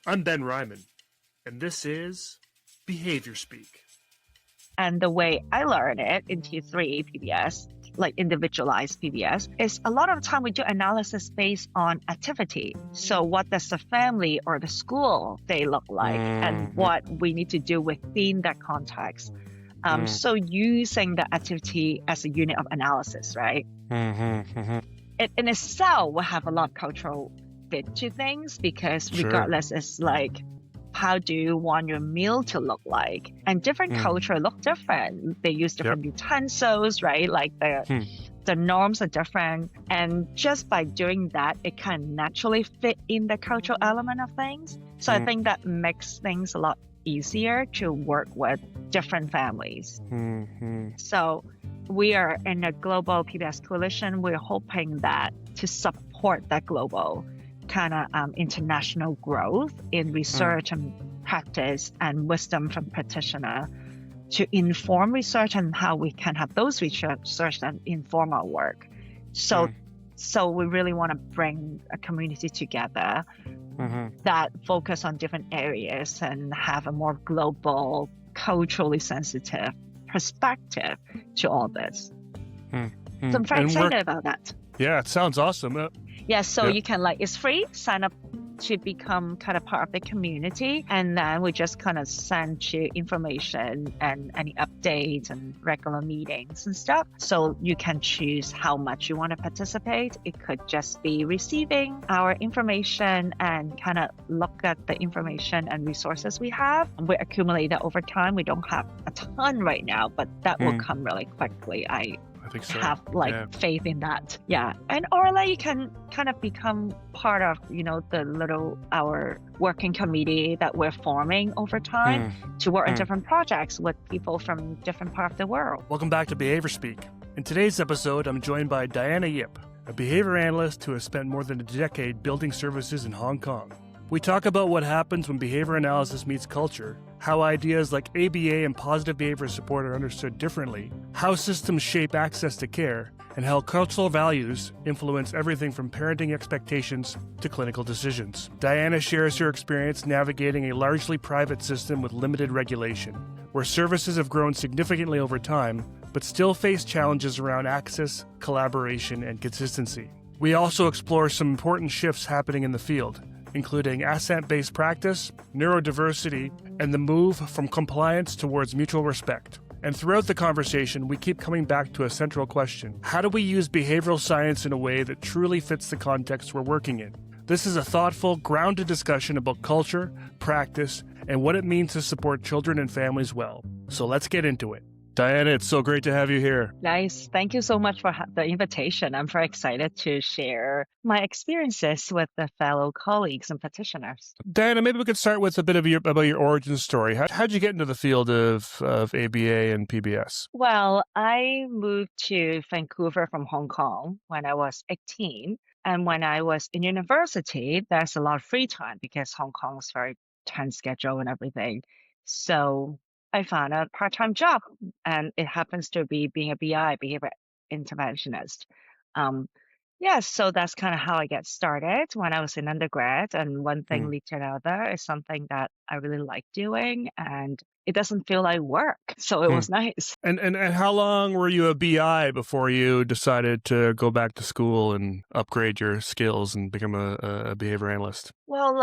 I'm Ben Reiman, and this is Behaviour Speak. And the way I learn it in T3 PBS, like individualized PBS, is a lot of the time we do analysis based on activity. So what does the family or the school day look like and what we need to do within that context. So using the activity as a unit of analysis, right? It in itself will have a lot of cultural fit to things because regardless, it's like, how do you want your meal to look like? And different culture look different. They use different utensils, right? Like the norms are different. And just by doing that, it can naturally fit in the cultural element of things. So I think that makes things a lot easier to work with different families. So we are in a global PBS coalition. We're hoping that to support that global kind of international growth in research and practice and wisdom from practitioner to inform research and how we can have those research that inform our work. So we really want to bring a community together that focus on different areas and have a more global, culturally sensitive perspective to all this. So I'm very excited about that. Yeah, it sounds awesome. You can it's free, sign up to become kind of part of the community, and then we just kind of send you information and any updates and regular meetings and stuff. So you can choose how much you want to participate. It could just be receiving our information and kind of look at the information and resources we have. We accumulate that over time. We don't have a ton right now, but that will come really quickly. I think so. Have faith in that. And or you can kind of become part of our working committee that we're forming over time to work on different projects with people from different parts of the world. Welcome back to Behaviour Speak. In today's episode, I'm joined by Dianna Yip, a behavior analyst who has spent more than a decade building services in Hong Kong. We talk about what happens when behavior analysis meets culture, how ideas like ABA and positive behavior support are understood differently, how systems shape access to care, and how cultural values influence everything from parenting expectations to clinical decisions. Dianna shares her experience navigating a largely private system with limited regulation, where services have grown significantly over time, but still face challenges around access, collaboration, and consistency. We also explore some important shifts happening in the field, including Ascent-based practice, neurodiversity, and the move from compliance towards mutual respect. And throughout the conversation, we keep coming back to a central question. How do we use behavioral science in a way that truly fits the context we're working in? This is a thoughtful, grounded discussion about culture, practice, and what it means to support children and families well. So let's get into it. Dianna, it's so great to have you here. Nice. Thank you so much for the invitation. I'm very excited to share my experiences with the fellow colleagues and practitioners. Dianna, maybe we could start with a bit about your origin story. How'd you get into the field of ABA and PBS? Well, I moved to Vancouver from Hong Kong when I was 18. And when I was in university, there's a lot of free time because Hong Kong's very tense schedule and everything. So I found a part-time job, and it happens to be being a BI, behavior interventionist. So that's kind of how I get started when I was in undergrad. And one thing leads to another is something that I really like doing, and it doesn't feel like work. So it was nice. And how long were you a BI before you decided to go back to school and upgrade your skills and become a behavior analyst? Well,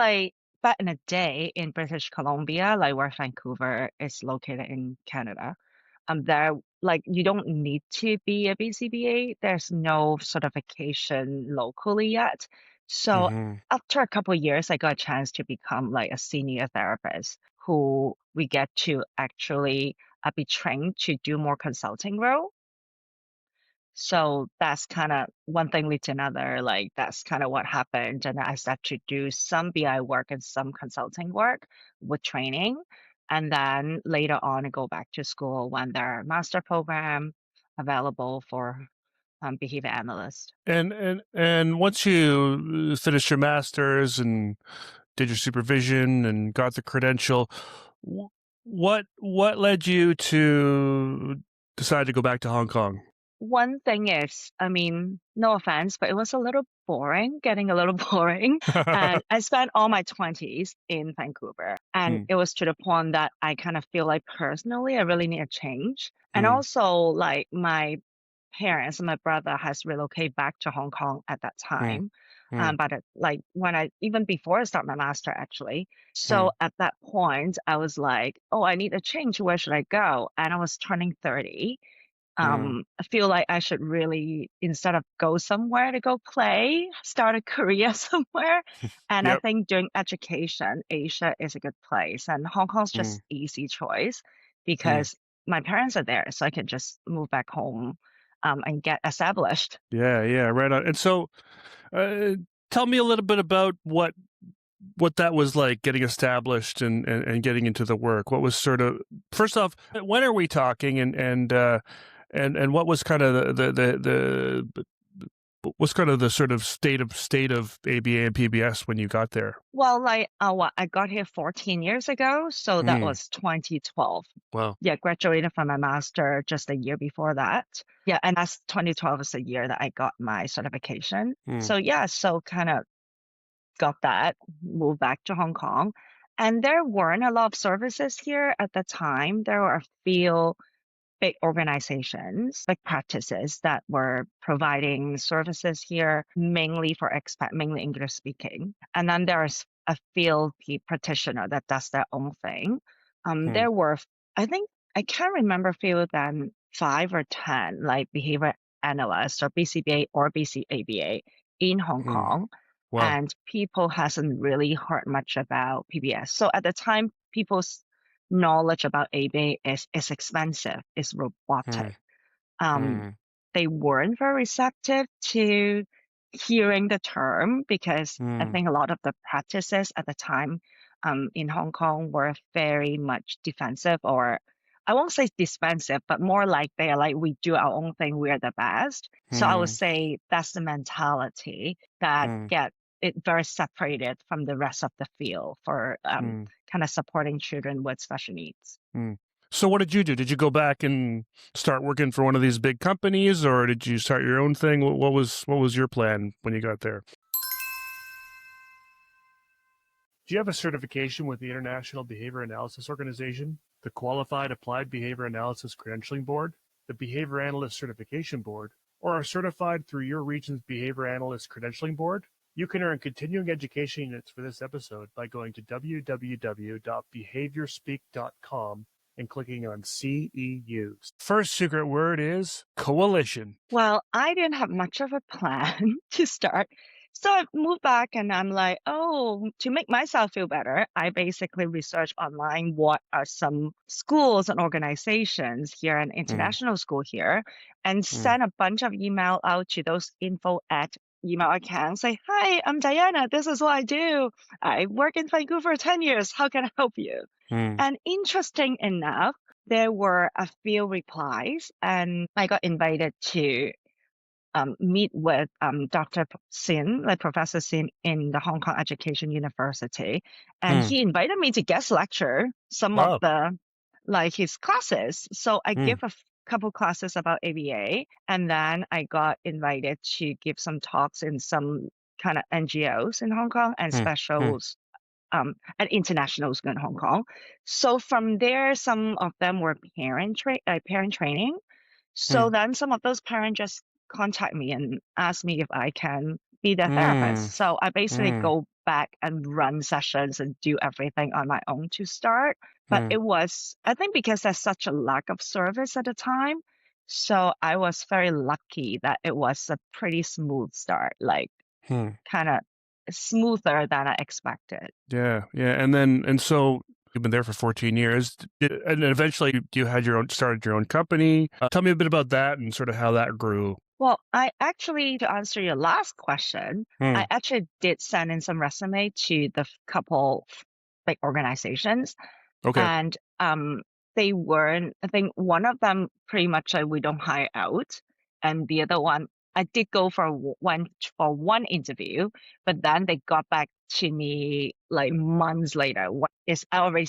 back in the day in British Columbia, where Vancouver is located in Canada, there you don't need to be a BCBA. There's no certification locally yet. So after a couple of years, I got a chance to become a senior therapist who we get to actually be trained to do more consulting role. So that's kind of one thing leads to another. That's kind of what happened. And I started to do some BI work and some consulting work with training. And then later on, I go back to school when there are master program available for behavior analysts. And once you finished your master's and did your supervision and got the credential, what led you to decide to go back to Hong Kong? one thing is, I mean, no offense, but it was a little boring, getting a little boring. And I spent all my 20s in Vancouver. And Hmm, it was to the point that I kind of feel like personally, I really need a change. And hmm, also, like, my parents and my brother has relocated back to Hong Kong at that hmm, time. hmm, But like when even before I start my master, actually. hmm, So at that point, I was like, oh, I need a change. Where should I go? And I was turning 30. hmm. I feel like I should really, instead of go somewhere to go play, start a career somewhere. And I Yep. think doing education, Asia is a good place. And Hong Kong's Hmm, just easy choice hmm. because my parents are there, so I can just move back home and get established. Yeah, yeah, right on. And so, uh, tell me a little bit about what that was like getting established and getting into the work. What was sort of first off, when are we talking and what was kind of the what's kind of the sort of state of ABA and PBS when you got there? Well, like, I got here 14 years ago, so that Mm, was 2012. wow. Yeah, graduated from my master just a year before that. Yeah, and that's 2012 is the year that I got my certification. Mm, So yeah, so kind of got that, moved back to Hong Kong. And there weren't a lot of services here at the time. There were a few big organizations, big practices that were providing services here, mainly for expat, mainly English speaking. And then there's a field practitioner that does their own thing. mm, There were, I think, I can't remember fewer than 5 or 10, like behavior analysts or BCBA or BCABA in Hong mm. Kong. Wow. And people hasn't really heard much about PBS. So at the time, people's knowledge about ABA is expensive, is Mm, robotic. Um, mm, they weren't very receptive to hearing the term because I mm, think a lot of the practices at the time in Hong Kong were very much defensive, or I won't say defensive, but more like they are like, we do our own thing, we're the best. So I would mm, say that's the mentality that mm, get it very separated from the rest of the field for mm, kind of supporting children with special needs. mm. So what did you do? Did you go back and start working for one of these big companies, or did you start your own thing? What was your plan when you got there? Do you have a certification with the International Behavior Analysis Organization, the Qualified Applied Behavior Analysis Credentialing Board, the Behavior Analyst Certification Board, or are certified through your region's Behavior Analyst Credentialing Board? You can earn continuing education units for this episode by going to www.behaviorspeak.com and clicking on CEUs. First secret word is coalition. Well, I didn't have much of a plan to start. So I moved back and I'm like, oh, to make myself feel better, I basically researched online what are some schools and organizations here, an Mm, international school here, and mm, sent a bunch of email out to those info at email accounts. Say, hi, I'm Diana. This is what I do. I work in Vancouver for 10 years. How can I help you? mm, And interesting enough, there were a few replies, and I got invited to meet with Dr. Sin, like Professor Sin in the Hong Kong Education University. And mm. he invited me to guest lecture some of Wow. like his classes. So I Mm, give a couple classes about ABA, and then I got invited to give some talks in some kind of NGOs in Hong Kong and mm, mm, specials and international school in Hong Kong. So from there, some of them were parent training. So mm, then some of those parents just contact me and ask me if I can be their mm, therapist. So I basically mm, go back and run sessions and do everything on my own to start. But mm, it was, I think, because there's such a lack of service at the time. So I was very lucky that it was a pretty smooth start, like mm. kind of smoother than I expected. Yeah, yeah, and so you've been there for 14 years, and then eventually you had started your own company. Tell me a bit about that and sort of how that grew. Well, I actually, to answer your last question, I Mm, actually did send in some resume to the couple big organizations, okay. and they weren't. I think one of them pretty much we don't hire out, and the other one I did go for one interview, but then they got back to me like months later. I already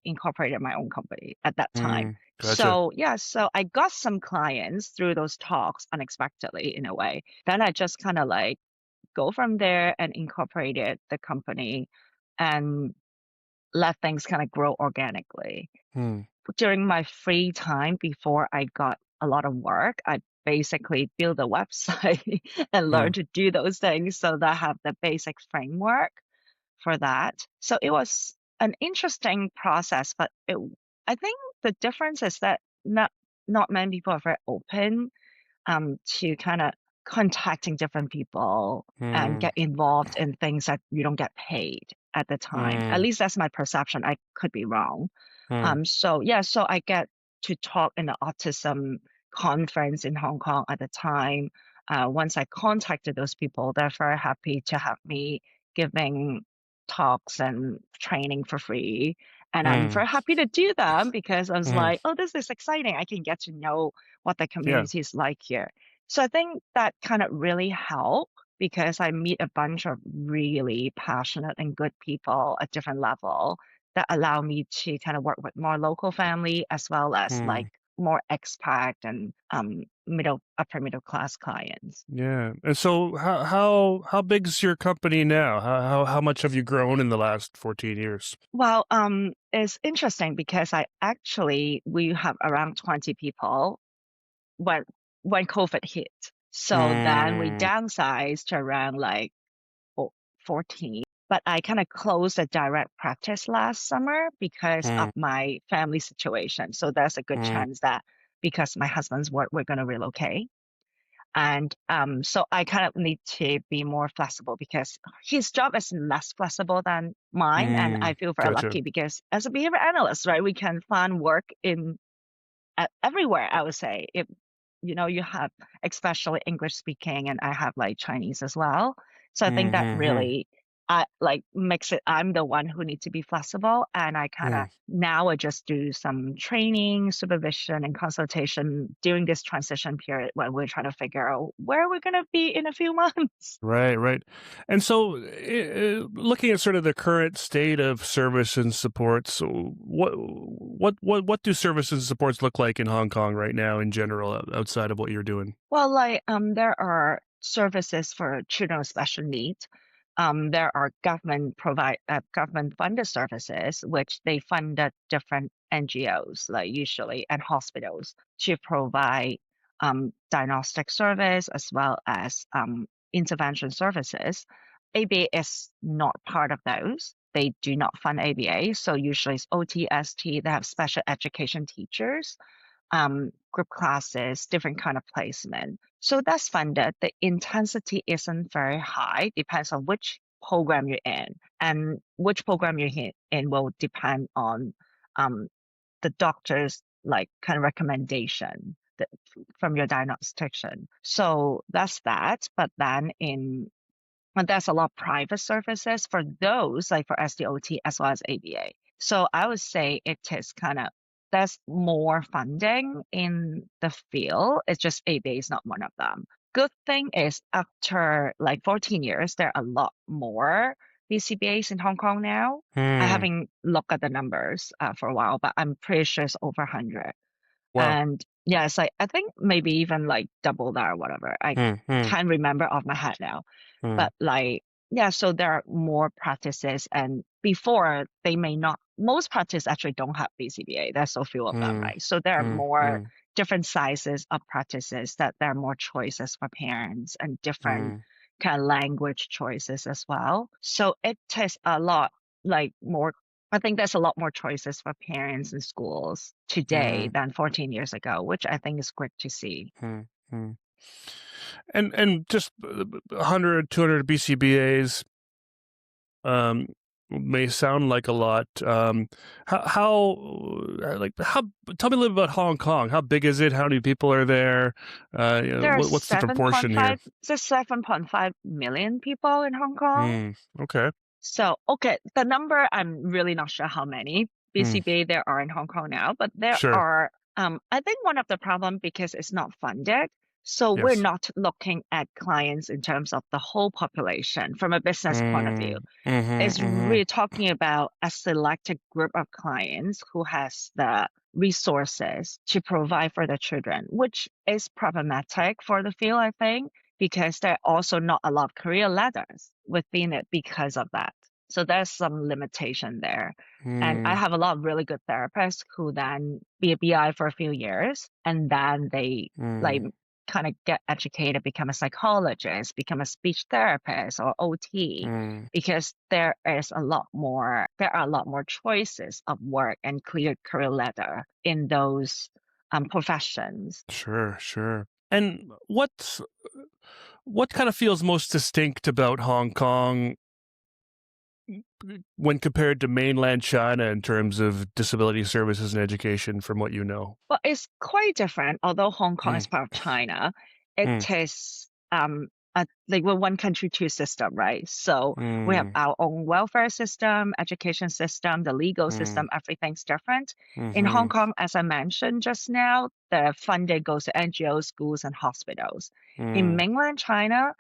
incorporated my own company at that time. Gotcha. So yeah, so I got some clients through those talks unexpectedly in a way. Then I just kind of like go from there and incorporated the company and let things kind of grow organically. During my free time before I got a lot of work, I basically build a website and learn to do those things so that I have the basic framework for that. So it was an interesting process, but I think the difference is that not many people are very open to kind of contacting different people and get involved in things that you don't get paid at the time. At least that's my perception. I could be wrong. So yeah, so I get to talk in the autism conference in Hong Kong at the time. Once I contacted those people, they're very happy to have me giving talks and training for free. And I'm very happy to do them because I was like, oh, this is exciting. I can get to know what the community is like here. So I think that kind of really helped because I meet a bunch of really passionate and good people at different level that allow me to kind of work with more local family as well as like more expat and upper middle class clients. Yeah. And so how big's your company now? How much have you grown in the last 14 years? Well, it's interesting because we have around 20 people when COVID hit. So then we downsized to around like 14. But I kind of closed a direct practice last summer because of my family situation. So there's a good chance that because my husband's work, we're going to relocate. And so I kind of need to be more flexible because his job is less flexible than mine. And I feel very Gotcha. lucky because as a behavior analyst, right, we can find work everywhere, I would say. If you have especially English speaking, and I have like Chinese as well. So I think that really makes it. I'm the one who needs to be flexible, and I just do some training, supervision, and consultation during this transition period when we're trying to figure out where we're going to be in a few months. Right. And so, looking at sort of the current state of service and supports, what do services and supports look like in Hong Kong right now in general, outside of what you're doing? Well, there are services for children with special needs. There are government funded services which they funded different NGOs, like usually, and hospitals to provide diagnostic service as well as intervention services. ABA is not part of those. They do not fund ABA, so usually it's OTST. They have special education teachers, group classes, different kind of placement. So that's funded. The intensity isn't very high, depends on which program you're in. And which program you're in will depend on the doctor's like kind of recommendation from your diagnostician. So that's that. But then there's a lot of private services for those, like for SDOT as well as ABA. So I would say it is there's more funding in the field. It's just ABA is not one of them. Good thing is after like 14 years, there are a lot more BCBAs in Hong Kong now. I haven't looked at the numbers for a while, but I'm pretty sure it's over 100. Wow. And yeah, it's like, I think maybe even like double that or whatever. I can't remember off my head now. But so there are more practices, and before most practices actually don't have BCBA. There's so few of them, right? So there are more different sizes of practices that there are more choices for parents and different kind of language choices as well. So it takes a lot more. I think there's a lot more choices for parents and schools today than 14 years ago, which I think is great to see. And just 100, 200 BCBAs may sound like a lot. Tell me a little about Hong Kong. How big is it? How many people are there? What's the proportion here? There's 7.5 million people in Hong Kong. Okay. So, the number, I'm really not sure how many BCBA there are in Hong Kong now, but there are, I think one of the problem because it's not funded. So we're Yes. not looking at clients in terms of the whole population from a business point of view. It's Mm-hmm. really talking about a selected group of clients who has the resources to provide for the children, which is problematic for the field, I think, because there are also not a lot of career ladders within it because of that. So there's some limitation there. And I Mm, have a lot of really good therapists who then be a BI for a few years and then they like mm, kind of get educated, become a psychologist, become a speech therapist or OT, mm. because there are a lot more choices of work and clear career ladder in those professions. Sure, sure. And what kind of feels most distinct about Hong Kong when compared to mainland China in terms of disability services and education, from what you know? Well, it's quite different. Although Hong Kong Mm, is part of China, it mm, is like we're one country, two system, right? So we have mm, our own welfare system, education system, the legal mm, system, everything's different. In Hong mm, Kong, as I mentioned just now, the funding goes to NGOs, schools, and hospitals. In mm, mainland China,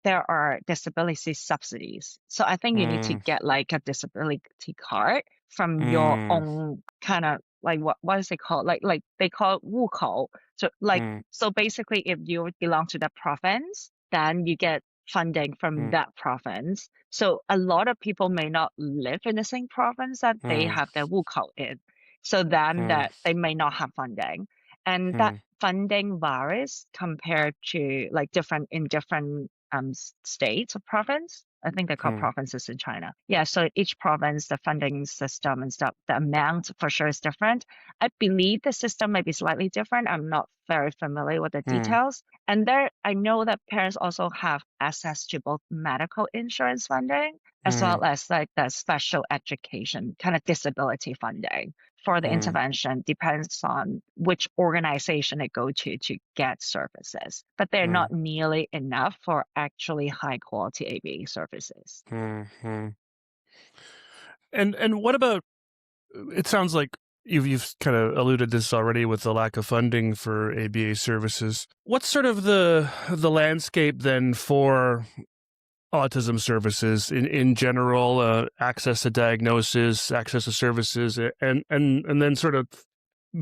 there are disability subsidies. So I think you need to mm, get like a disability card from your mm, own kind of like what is it called? Like they call it 户口. So like mm, so basically if you belong to that province, then you get funding from mm, that province. So a lot of people may not live in the same province that they mm, have their 户口 in. So then mm, that they may not have funding. And that mm, funding varies compared to like different states or province. I think they're called mm, provinces in China. Yeah, so each province, the funding system and stuff, the amount for sure is different. I believe the system may be slightly different. I'm not very familiar with the mm, details. And there, I know that parents also have access to both medical insurance funding as mm, well as like the special education kind of disability funding for the mm, intervention. Depends on which organization they go to get services, but they're mm, not nearly enough for actually high quality ABA services. mm, mm. And what about, it sounds like you've kind of alluded this already with the lack of funding for ABA services. What's sort of the landscape then for autism services in general, access to diagnosis, access to services, and then sort of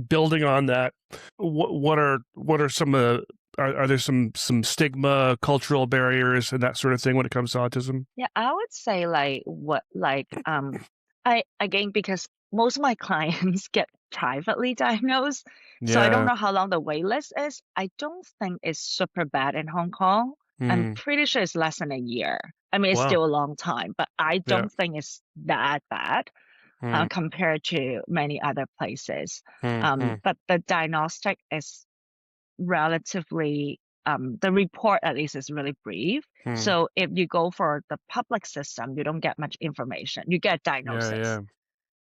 building on that, what are some are there some stigma, cultural barriers, and that sort of thing when it comes to autism? Yeah, I would say I again because most of my clients get privately diagnosed, so I don't Yeah. know how long the wait list is. I don't think it's super bad in Hong Kong. I'm Mm. pretty sure it's less than a year. I mean, it's Wow. still a long time, but I Yeah. don't think it's that bad Mm. compared to many other places. Mm. Mm. But the diagnostic is relatively the report at least is really brief. Mm. So if you go for the public system, you don't get much information. You get Yeah. diagnosis.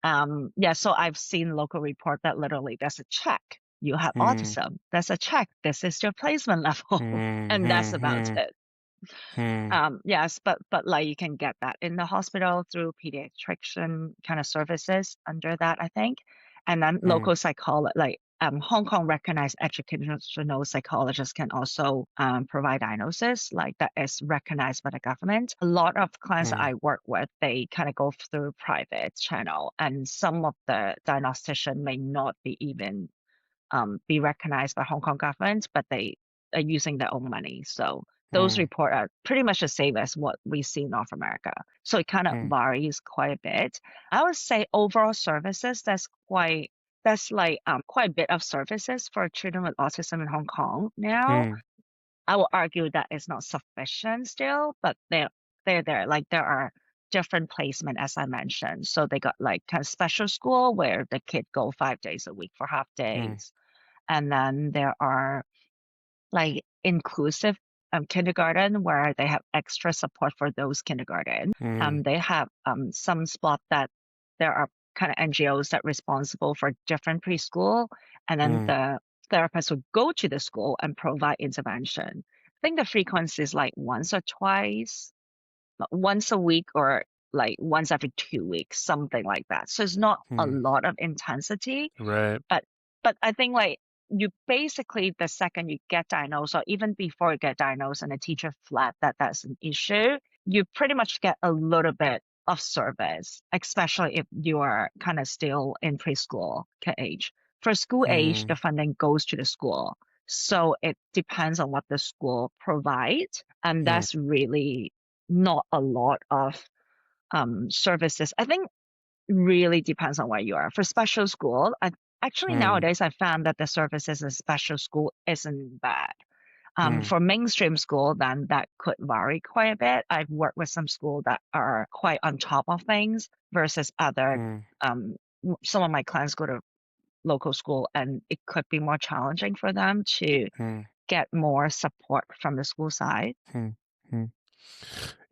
Yeah. Yeah, so I've seen local report that literally there's a check. You have Mm. autism. There's a check. This is your placement level. Mm. And that's Mm. about Mm. it. Mm. Yes, but like you can get that in the hospital through pediatrician kind of services under that, I think. And then Mm. local psychologist, like Hong Kong recognized educational psychologists can also provide diagnosis, like that is recognized by the government. A lot of clients that Mm. I work with, they kind of go through private channel, and some of the diagnostician may not be even be recognized by Hong Kong government, but they are using their own money. So those Mm. reports are pretty much the same as what we see in North America. So it kind of Mm. varies quite a bit. I would say overall services, that's like quite a bit of services for children with autism in Hong Kong now. Mm. I will argue that it's not sufficient still, but they're there. Like there are different placement as I mentioned. So they got like kind of special school where the kid go 5 days a week for half Mm. days. And then there are like inclusive kindergarten where they have extra support for those kindergarten. Mm. They have some spot that there are kind of NGOs that responsible for different preschool, and then Mm. the therapist would go to the school and provide intervention. I think the frequency is like once or twice, once a week or like once every 2 weeks, something like that. So it's not a Mm. lot of intensity, Right. but I think like you basically, the second you get diagnosed, or even before you get diagnosed and the teacher flag that that's an issue, you pretty much get a little bit of service, especially if you are kind of still in preschool age. For school age, the funding goes to the school. So it depends on what the school provides. And that's really not a lot of services. I think really depends on where you are. For special school, actually nowadays I found that the services in special school isn't bad. For mainstream school, then that could vary quite a bit. I've worked with some schools that are quite on top of things versus other. Some of my clients go to local school, and it could be more challenging for them to get more support from the school side.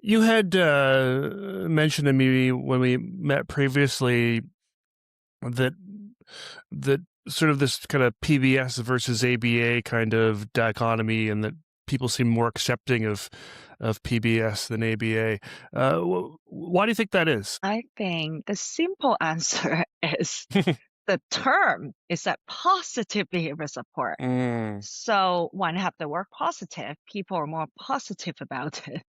You had mentioned to me when we met previously that sort of this kind of PBS versus ABA kind of dichotomy, and that people seem more accepting of PBS than ABA. Why do you think that is? I think the simple answer is the term is that positive behavior support. So when I have the word positive, people are more positive about it.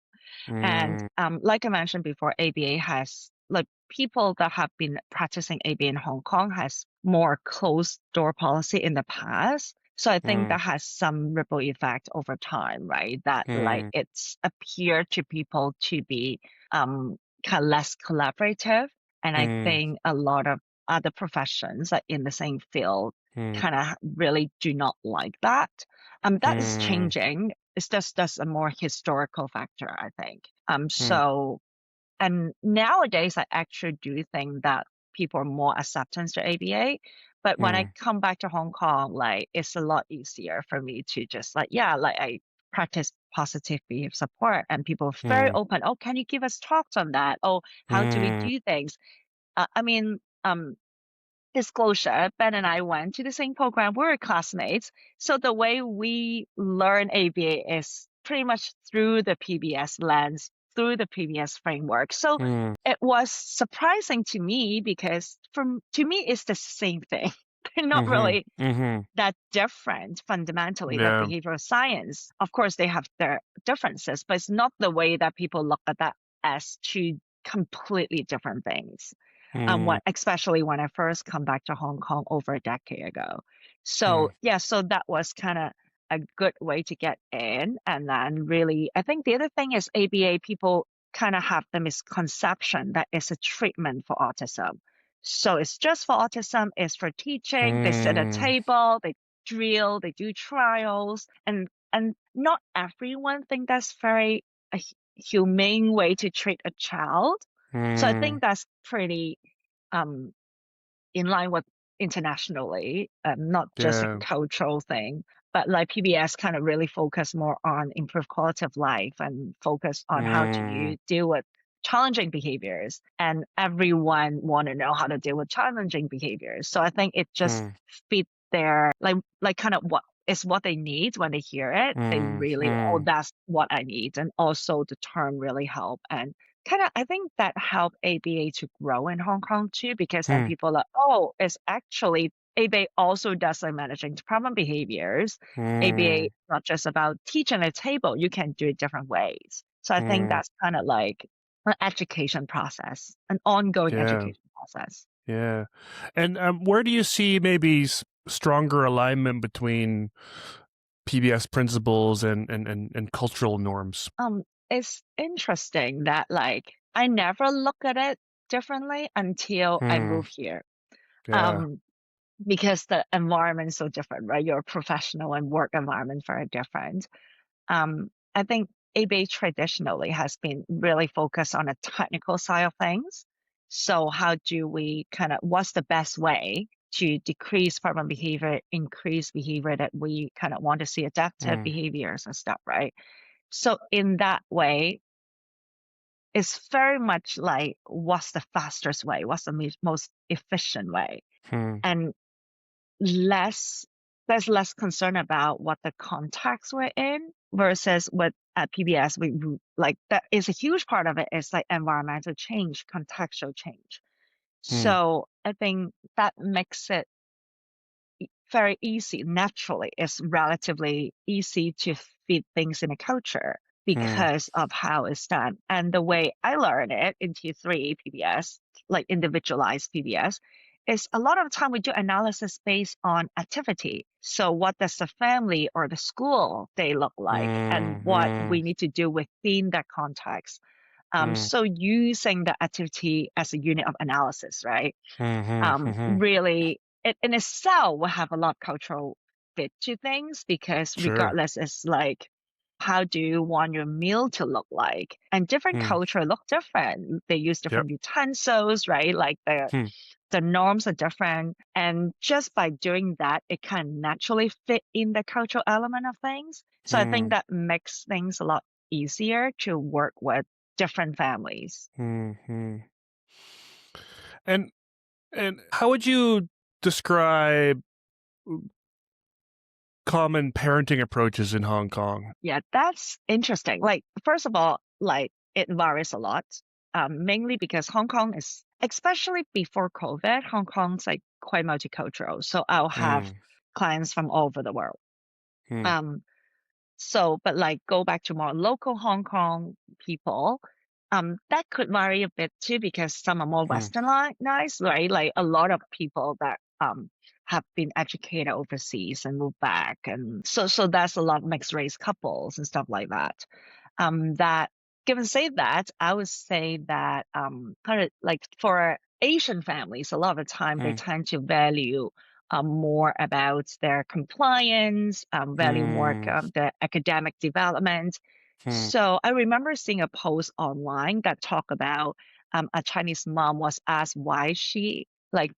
And like I mentioned before, ABA has, like, people that have been practicing ABA in Hong Kong has more closed door policy in the past. So I think that has some ripple effect over time, right? That like it's appeared to people to be kind of less collaborative. And I think a lot of other professions like in the same field kind of really do not like that. That is changing. It's just that's a more historical factor, I think. So, and nowadays I actually do think that people are more acceptance to ABA. But when I come back to Hong Kong, like it's a lot easier for me to just like, yeah, like I practice positive behavior support, and people are very open. Oh, can you give us talks on that? Oh, how do we do things? I mean, disclosure, Ben and I went to the same program. We were classmates. So the way we learn ABA is pretty much through the PBS lens, through the PBS framework. So it was surprising to me because to me, it's the same thing. They're not really that different fundamentally, that behavioral science. Of course, they have their differences, but it's not the way that people look at that as two completely different things. Especially when I first come back to Hong Kong over a decade ago. So yeah, so that was kind of a good way to get in. And then really, I think the other thing is ABA, people kind of have the misconception that it's a treatment for autism. So it's just for autism, it's for teaching. They sit at a table, they drill, they do trials, and not everyone think that's very a humane way to treat a child. So I think that's pretty in line with internationally, not just a cultural thing, but like PBS kind of really focus more on improve quality of life and focus on how do you deal with challenging behaviors, and everyone want to know how to deal with challenging behaviors. So I think it just fit their like kind of what they need when they hear it. They really, oh, that's what I need. And also the term really help, and kind of I think that helped ABA to grow in Hong Kong too, because then people are like, oh, it's actually ABA also does like managing problem behaviors. ABA is not just about teaching a table, you can do it different ways. So I think that's kind of like an education process, an ongoing education process. Yeah. And where do you see maybe stronger alignment between PBS principles and cultural norms? It's interesting that like I never look at it differently until I move here. Because the environment is so different, right? Your professional and work environment very different. I think ABA traditionally has been really focused on a technical side of things. So how do we what's the best way to decrease problem behavior, increase behavior that we kind of want to see, adaptive behaviors and stuff, right? So in that way, it's very much like what's the fastest way, what's the most efficient way, and there's less concern about what the context we're in versus what at PBS we like. That is a huge part of it is like environmental change, contextual change. So I think that makes it very easy. Naturally, it's relatively easy to fit things in a culture Mm, because of how it's done. And the way I learn it in T3 PBS, like individualized PBS, is a lot of time we do analysis based on activity. So what does the family or the school they look like and mm, what mm, we need to do within that context. mm, So using the activity as a unit of analysis, right? mhm, mhm. Really, it in itself will have a lot of cultural fit to things because Sure. regardless, it's like, how do you want your meal to look like? And different Mm, culture look different. They use yep. different utensils, right? Like Hmm, the norms are different. And just by doing that, it can naturally fit in the cultural element of things. So I think mm, that makes things a lot easier to work with different families. mhm. And how would you describe common parenting approaches in Hong Kong? Yeah, that's interesting. Like, first of all, like it varies a lot, mainly because Hong Kong is, especially before COVID, Hong Kong's like quite multicultural. So I'll have Mm, clients from all over the world. mm, Um, so, but like go back to more local Hong Kong people, that could vary a bit too because some are more mm, westernized, right? Like a lot of people that have been educated overseas and moved back, and so that's a lot of mixed race couples and stuff like that. That given say that, I would say that kind of like for Asian families, a lot of the time they mm, tend to value more about their compliance, value more mm, the academic development. mm, So I remember seeing a post online that talked about a Chinese mom was asked why she like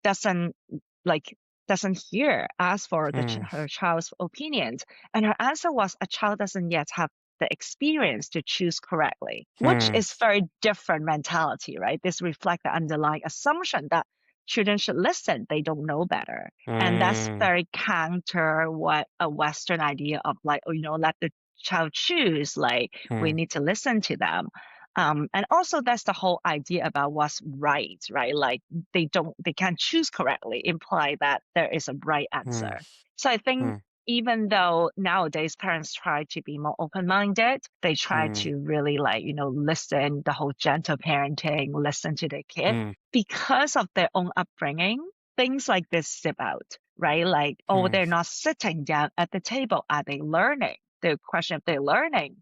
like doesn't hear ask for mm, her child's opinions, and her answer was a child doesn't yet have the experience to choose correctly, which mm, is very different mentality, right? This reflects the underlying assumption that children should listen, they don't know better. And that's mm, very counter what a Western idea of like, oh, let the child choose, like we mm, need to listen to them. And also that's the whole idea about what's right, right? Like they can't choose correctly, imply that there is a right mm, answer. So I think mm, even though nowadays parents try to be more open-minded, they try mm, to really like, listen, the whole gentle parenting, listen to their kid mm, because of their own upbringing, things like this slip out, right? Like, oh, mm, they're not sitting down at the table. Are they learning? The question if they're learning.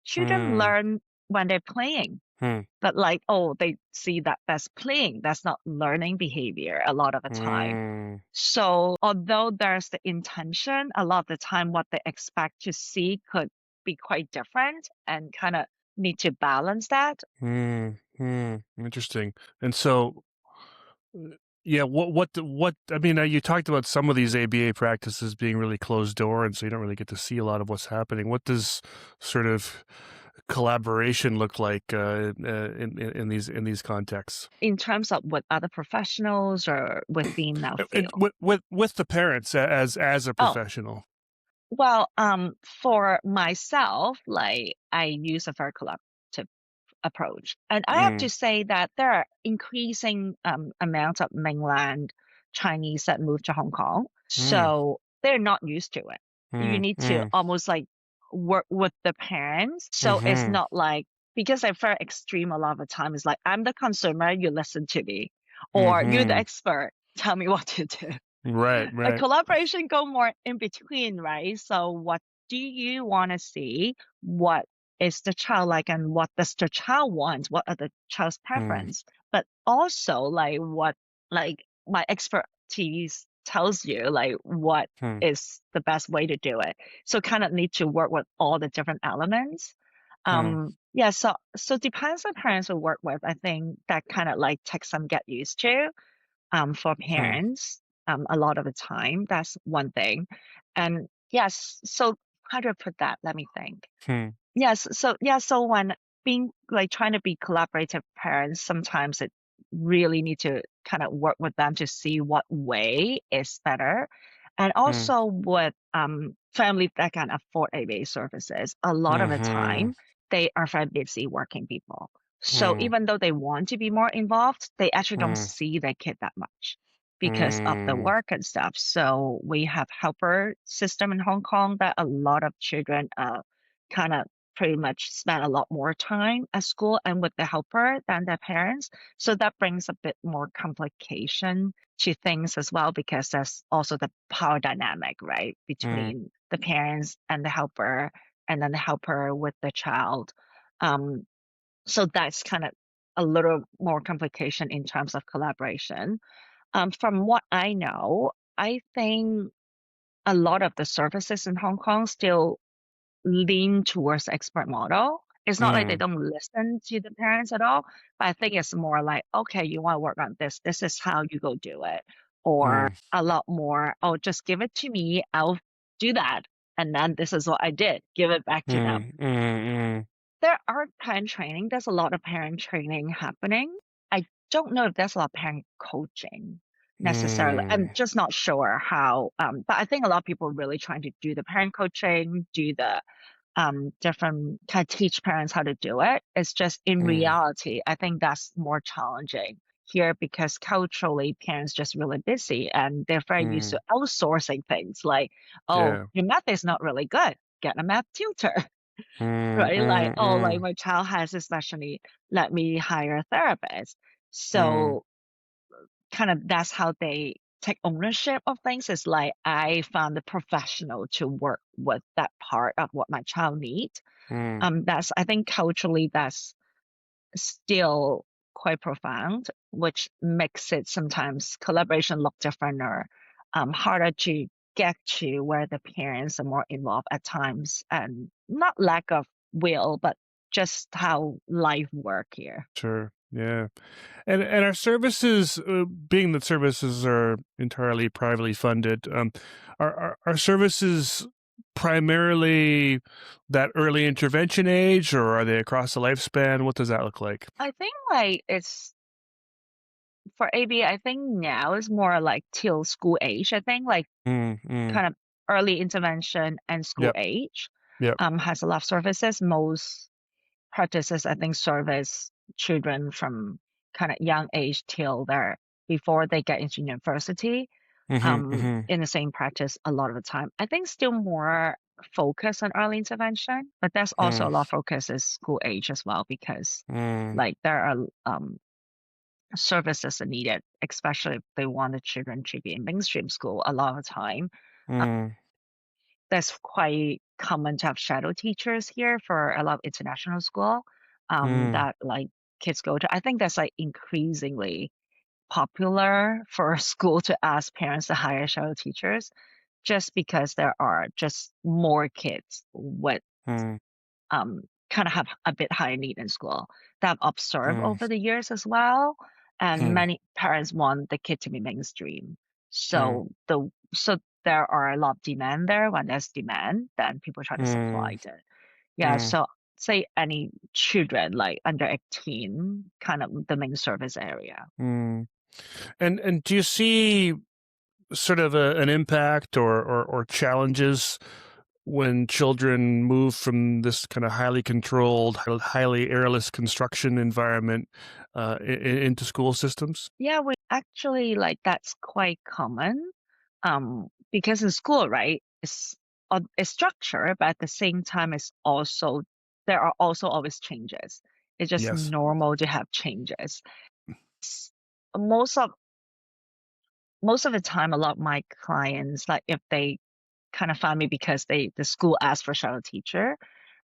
Children mm, learn when they're playing. mm, But like, oh, they see that that's playing. That's not learning behavior a lot of the time. mm, So although there's the intention, a lot of the time what they expect to see could be quite different and kind of need to balance that. Interesting. And so, yeah, what, I mean, you talked about some of these ABA practices being really closed door, and so you don't really get to see a lot of what's happening. What does sort of collaboration look like in these contexts? In terms of with other professionals or within our And field. with the parents as a Oh, professional. well, for myself, like I use a very collaborative approach. And I have Mm, to say that there are increasing amounts of mainland Chinese that move to Hong Kong. mm, So they're not used to it. You mm, need to mm, almost like work with the parents. So it's mm-hmm, not like, because I feel extreme a lot of the time, it's like, I'm the consumer, you listen to me. Or you're the mm-hmm. expert, tell me what to do. Right, A right. collaboration go more in between, right? So what do you want to see? What is the child like and what does the child want? What are the child's Mm, preference? But also like what like my expertise tells you like what mm, is the best way to do it. So kind of need to work with all the different elements. mm, Yeah, so depends on parents we work with. I think that kind of like takes some get used to for mm, parents a lot of the time. That's one thing. And yes, so how do I put that? Let me think. mm, Yes, so yeah, so when being like trying to be collaborative parents, sometimes it really need to kind of work with them to see what way is better. And mm, also with families that can afford ABA services, a lot of the mm-hmm, time they are very busy working people. So mm, even though they want to be more involved, they actually don't mm, see their kid that much because of the work and stuff. So we have helper system in Hong Kong that a lot of children kind of pretty much spend a lot more time at school and with the helper than their parents. So that brings a bit more complication to things as well, because there's also the power dynamic, right, between the parents and the helper, and then the helper with the child. So that's kind of a little more complication in terms of collaboration. From what I know, I think a lot of the services in Hong Kong still lean towards expert model. It's not like they don't listen to the parents at all, but I think it's more like, okay, you want to work on this. This is how you go do it. Or a lot more, oh, just give it to me. I'll do that. And then this is what I did. Give it back to them. There are parent training. There's a lot of parent training happening. I don't know if there's a lot of parent coaching necessarily. I'm just not sure how. But I think a lot of people are really trying to do the parent coaching, do the different kind of teach parents how to do it. It's just in reality, I think that's more challenging here because culturally parents just really busy and they're very used to outsourcing things like, oh, Yeah. your math is not really good. Get a math tutor. Right? Like, oh, like my child has a special need, let me hire a therapist. So kind of that's how they take ownership of things. Is like I found a professional to work with that part of what my child needs. That's I think culturally that's still quite profound, which makes it sometimes collaboration look different or harder to get to where the parents are more involved at times, and not lack of will, but just how life work here. Sure. Yeah. And our services, being that services are entirely privately funded, are services primarily that early intervention age, or are they across the lifespan? What does that look like? I think like it's for AB, I think now is more like till school age. I think like kind of early intervention and school Yep. age Yep. has a lot of services. Most practices, I think, service children from kind of young age till they're before they get into university. In the same practice a lot of the time. I think still more focus on early intervention, but there's also a lot of focus is school age as well because like there are services are needed, especially if they want the children to be in mainstream school a lot of the time. That's quite common to have shadow teachers here for a lot of international school that like kids go to. I think that's like increasingly popular for a school to ask parents to hire shadow teachers just because there are just more kids with kind of have a bit higher need in school that I've observed over the years as well. And many parents want the kid to be mainstream. So so there are a lot of demand there. When there's demand, then people try to supply it. Yeah. So say any children like under 18, kind of the main service area. And do you see sort of an impact or challenges when children move from this kind of highly controlled, highly airless construction environment into school systems? Yeah, we actually like that's quite common. Because in school, right, it's structure, but at the same time, it's also there are also always changes. It's just Yes. normal to have changes. S- Most of most of the time, a lot of my clients, like if they kind of find me because the school asked for shadow teacher,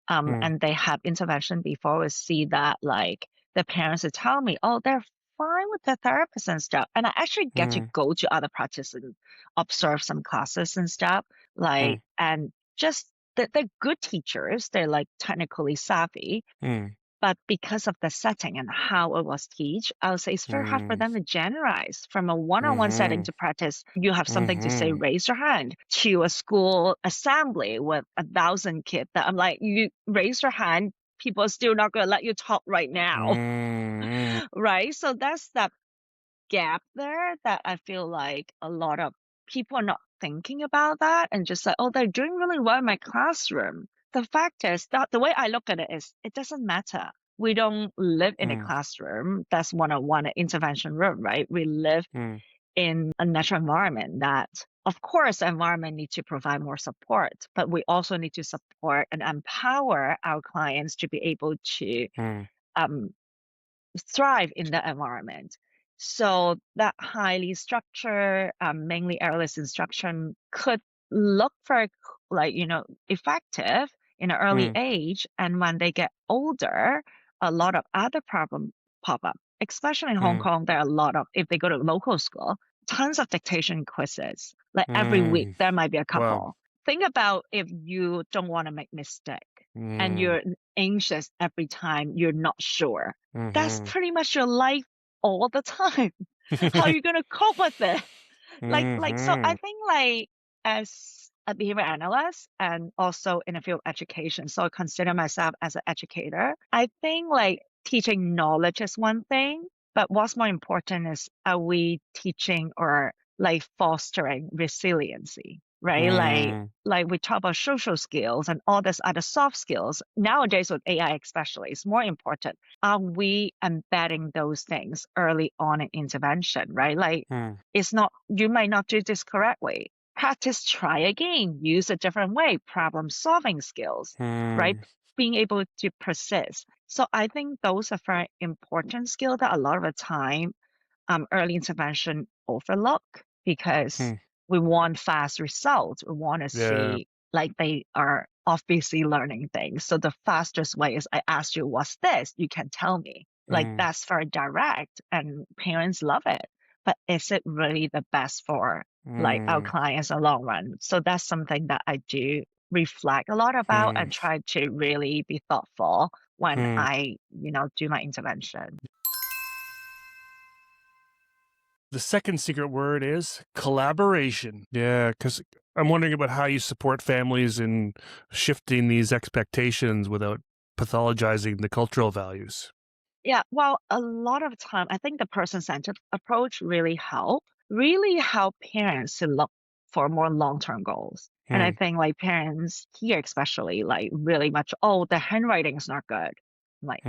and they have intervention before, we see that like the parents are telling me, oh, they're fine with the therapist and stuff. And I actually get to go to other practices and observe some classes and stuff. Like, and just they're good teachers. They're like technically savvy. But because of the setting and how it was taught, I would say it's very hard for them to generalize from a one-on-one setting to practice. You have something to say, raise your hand to a school assembly with 1,000 kids. That I'm like, you raise your hand, people are still not going to let you talk right now, right? So that's that gap there that I feel like a lot of people are not thinking about that and just like, oh, they're doing really well in my classroom. The fact is that the way I look at it is it doesn't matter. We don't live in a classroom. That's one-on-one intervention room, right? We live in a natural environment that, of course, the environment needs to provide more support, but we also need to support and empower our clients to be able to um, thrive in that environment. So that highly structured, mainly errorless instruction could look very effective in an early age. And when they get older, a lot of other problems pop up. Especially in Hong Kong, there are a lot of, if they go to local school, tons of dictation quizzes. Like every week, there might be a Wow. couple. Think about if you don't want to make mistake and you're anxious every time you're not sure. That's pretty much your life all the time. How are you going to cope with it? So I think as a behavior analyst and also in the field of education, so I consider myself as an educator. I think teaching knowledge is one thing, but what's more important is, are we teaching or fostering resiliency, right? Like we talk about social skills and all this other soft skills. Nowadays with AI especially, it's more important. Are we embedding those things early on in intervention, right? It's not, you might not do this correctly. Practice, try again, use a different way, problem solving skills, right? Being able to persist. So I think those are very important skills that a lot of the time early intervention overlook because we want fast results. We want to see they are obviously learning things. So the fastest way is I ask you, what's this? You can tell me. That's very direct and parents love it. But is it really the best for our clients in the long run? So that's something that I do reflect a lot about and try to really be thoughtful when I, do my intervention. The second secret word is collaboration. Yeah, because I'm wondering about how you support families in shifting these expectations without pathologizing the cultural values. Yeah, well, a lot of time, I think the person-centered approach really help parents to look for more long-term goals. And I think parents here especially really much, oh, the handwriting is not good. Like,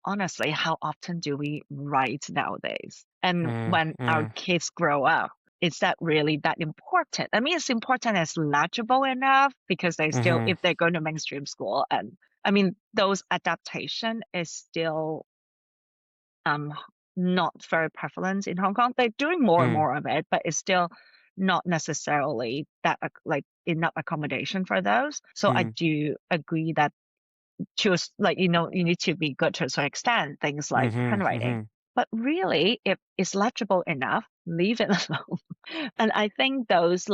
honestly, how often do we write nowadays? And when our kids grow up, is that really that important? I mean, it's important as legible enough because they still, if they're going to mainstream school, and I mean, those adaptation is still not very prevalent in Hong Kong. They're doing more and more of it, but it's still not necessarily that enough accommodation for those. So I do agree that you need to be good to a certain extent, things like handwriting. But really, if it's legible enough, leave it alone. And I think those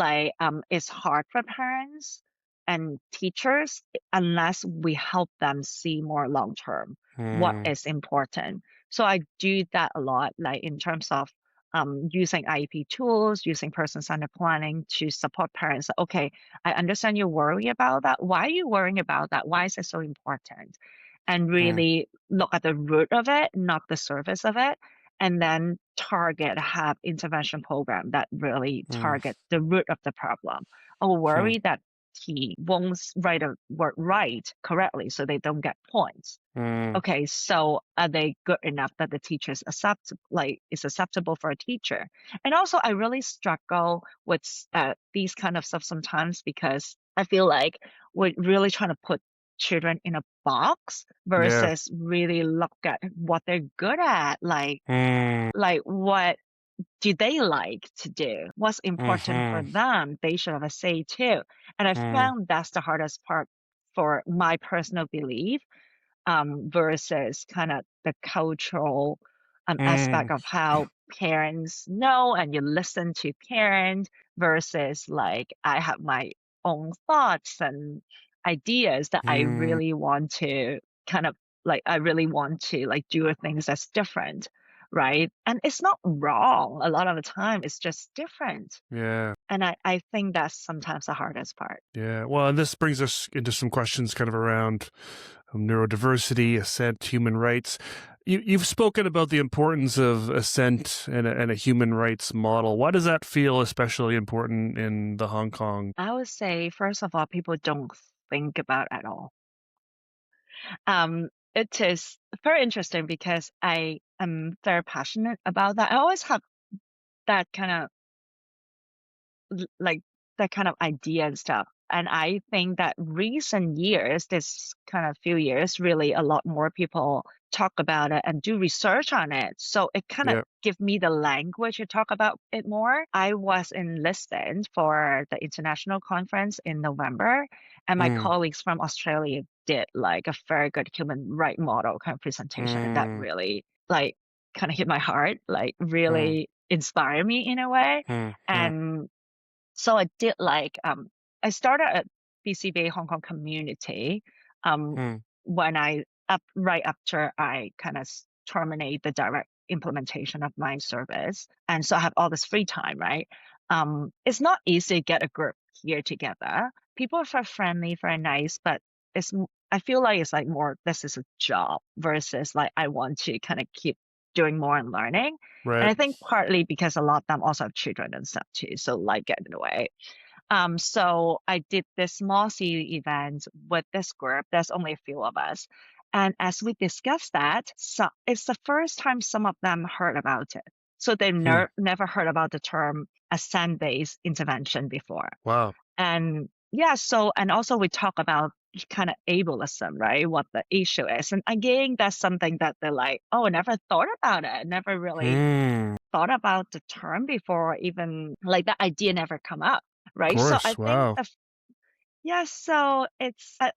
it's hard for parents and teachers unless we help them see more long term what is important. So I do that a lot, in terms of using IEP tools, using person-centered planning to support parents. Okay, I understand you worry about that. Why are you worrying about that? Why is it so important? And really look at the root of it, not the surface of it, and then have intervention program that really target the root of the problem. Or worry that he won't write a word right correctly, so they don't get points. Okay, so are they good enough that the teachers is acceptable for a teacher? And also, I really struggle with these kind of stuff sometimes because I feel like we're really trying to put children in a box versus really look at what they're good at, like what do they like to do? What's important for them? They should have a say too. And I found that's the hardest part for my personal belief versus kind of the cultural aspect of how parents know and you listen to parent versus I have my own thoughts and ideas that I really want to I really want to do things that's different, right? And it's not wrong a lot of the time, it's just different. Yeah. And I think that's sometimes the hardest part. Yeah. Well, and this brings us into some questions kind of around neurodiversity, Ascent, human rights. You've spoken about the importance of Ascent and a human rights model. Why does that feel especially important in the Hong Kong? I would say, first of all, people don't think about at all. It is very interesting because I am very passionate about that. I always have that kind of like that kind of idea and stuff. And I think that recent years, this kind of few years, really a lot more people talk about it and do research on it. So it kind of Yeah. give me the language to talk about it more. I was enlisted for the international conference in November, and my Mm, colleagues from Australia did like a very good human right model kind of presentation that mm, really like kind of hit my heart, like mm, really inspire me in a way. mm, mm, And so I did like I started at BCBA Hong Kong community um mm. when I up right after I kind of terminate the direct implementation of my service. And so I have all this free time, right? It's not easy to get a group here together. People are very friendly, very nice, but I feel like it's like more this is a job versus like I want to kind of keep doing more and learning. And Right. I think partly because a lot of them also have children and stuff too, so like get in the way. So I did this small CU event with this group. There's only a few of us. And as we discussed that, so it's the first time some of them heard about it. So they Hmm. never heard about the term Ascent-based intervention before. Wow. And yeah, so, and also we talk about kind of ableism, right? What the issue is. And again, that's something that they're like, oh, I never thought about it. Never really Hmm. thought about the term before, even like that idea never come up, Of right? So I course. think Wow. yeah, so I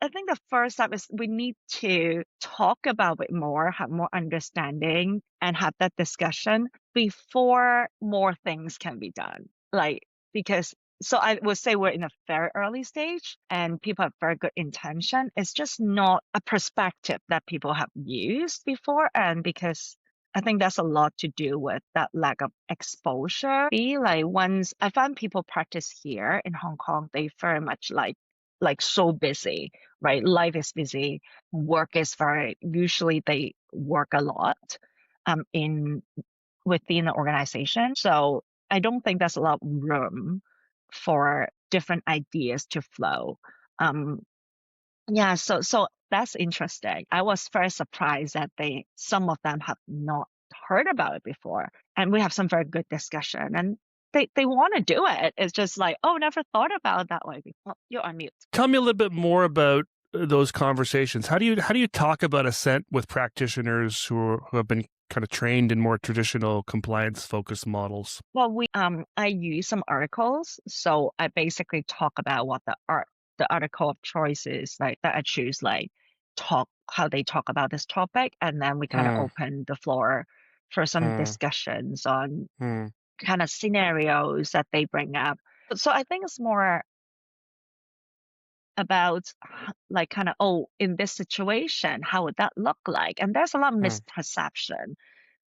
think the first step is we need to talk about it more, have more understanding, and have that discussion before more things can be done. Like, because, so I would say we're in a very early stage and people have very good intention. It's just not a perspective that people have used before. And because I think that's a lot to do with that lack of exposure. Be like once I find people practice here in Hong Kong, they very much like so busy, right? Life is busy, work is very usually they work a lot in within the organization. So I don't think there's a lot of room for different ideas to flow. Um, yeah, so that's interesting. I was very surprised that some of them have not heard about it before, and we have some very good discussion, and they want to do it. It's just like, oh, never thought about it that way before. You're on mute. Tell me a little bit more about those conversations. How do you talk about Ascent with practitioners who have been kind of trained in more traditional compliance focused models? Well, I use some articles, so I basically talk about what the article of choice is like that I choose, like talk how they talk about this topic, and then we kind of Hmm. open the floor for some Hmm. discussions on Hmm. kind of scenarios that they bring up. So I think it's more about like kind of, oh, in this situation, how would that look like? And there's a lot of Hmm. misperception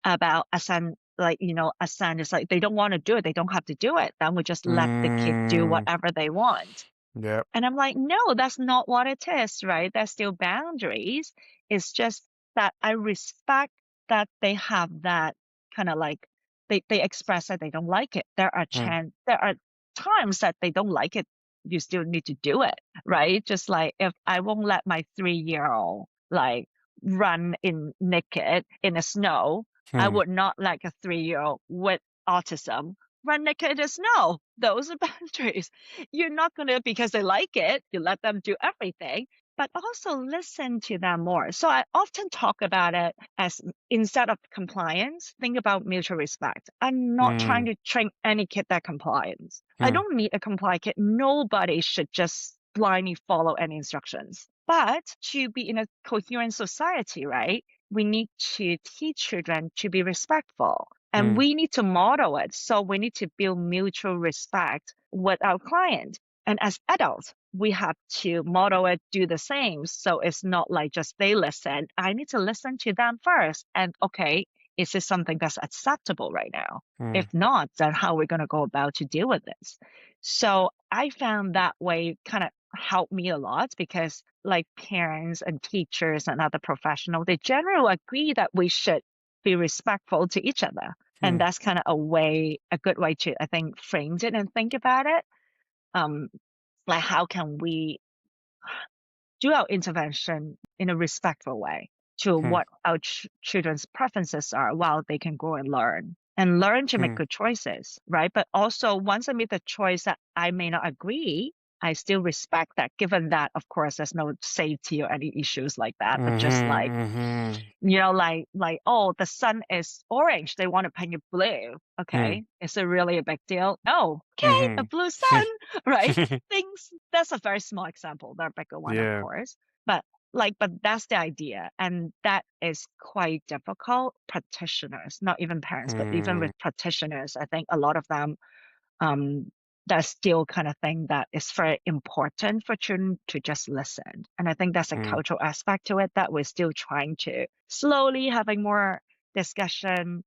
about Ascent, like, Ascent is like, they don't want to do it. They don't have to do it. Then we just let the kid do Mm, whatever they want. yeah. And I'm like, no, that's not what it is, right? There's still boundaries. It's just that I respect that they have that kind of like they express that they don't like it. Hmm. There are times that they don't like it. You still need to do it, right? Just like if I won't let my 3-year-old like run in naked in the snow, I Hmm. would not let a 3-year-old with autism run naked in the snow. Those are boundaries. You're not going to, because they like it, you let them do everything, but also listen to them more. So I often talk about it as instead of compliance, think about mutual respect. I'm not trying Hmm. to train any kid that compliance. I Hmm. don't need a compliant kid. Nobody should just blindly follow any instructions. But to be in a coherent society, right? We need to teach children to be respectful. And Hmm. we need to model it. So we need to build mutual respect with our client. And as adults, we have to model it, do the same. So it's not like just they listen. I need to listen to them first. And okay, is this something that's acceptable right now? Hmm. If not, then how are we going to go about to deal with this? So I found that way kind of helped me a lot because like parents and teachers and other professionals, they generally agree that we should be respectful to each other. And Hmm. that's kind of a good way to, I think, frame it and think about it. Um, like how can we do our intervention in a respectful way to Hmm. what our children's preferences are while they can grow and learn. and learn to make Hmm. good choices, right? But also, once I make the choice that I may not agree, I still respect that, given that, of course, there's no safety or any issues like that, but just like, Mm-hmm. oh, the sun is orange, they want to paint it blue. Mm-hmm. Okay, is it really a big deal? No. Okay, a Mm-hmm. blue sun, right? Things, that's a very small example. There are bigger one, of Yeah. course, but but that's the idea, and that is quite difficult. Practitioners, not even parents, but even Mm, with practitioners, I think a lot of them, um, that's still kind of thing that is very important for children to just listen. And I think that's a mm, cultural aspect to it that we're still trying to slowly having more discussion,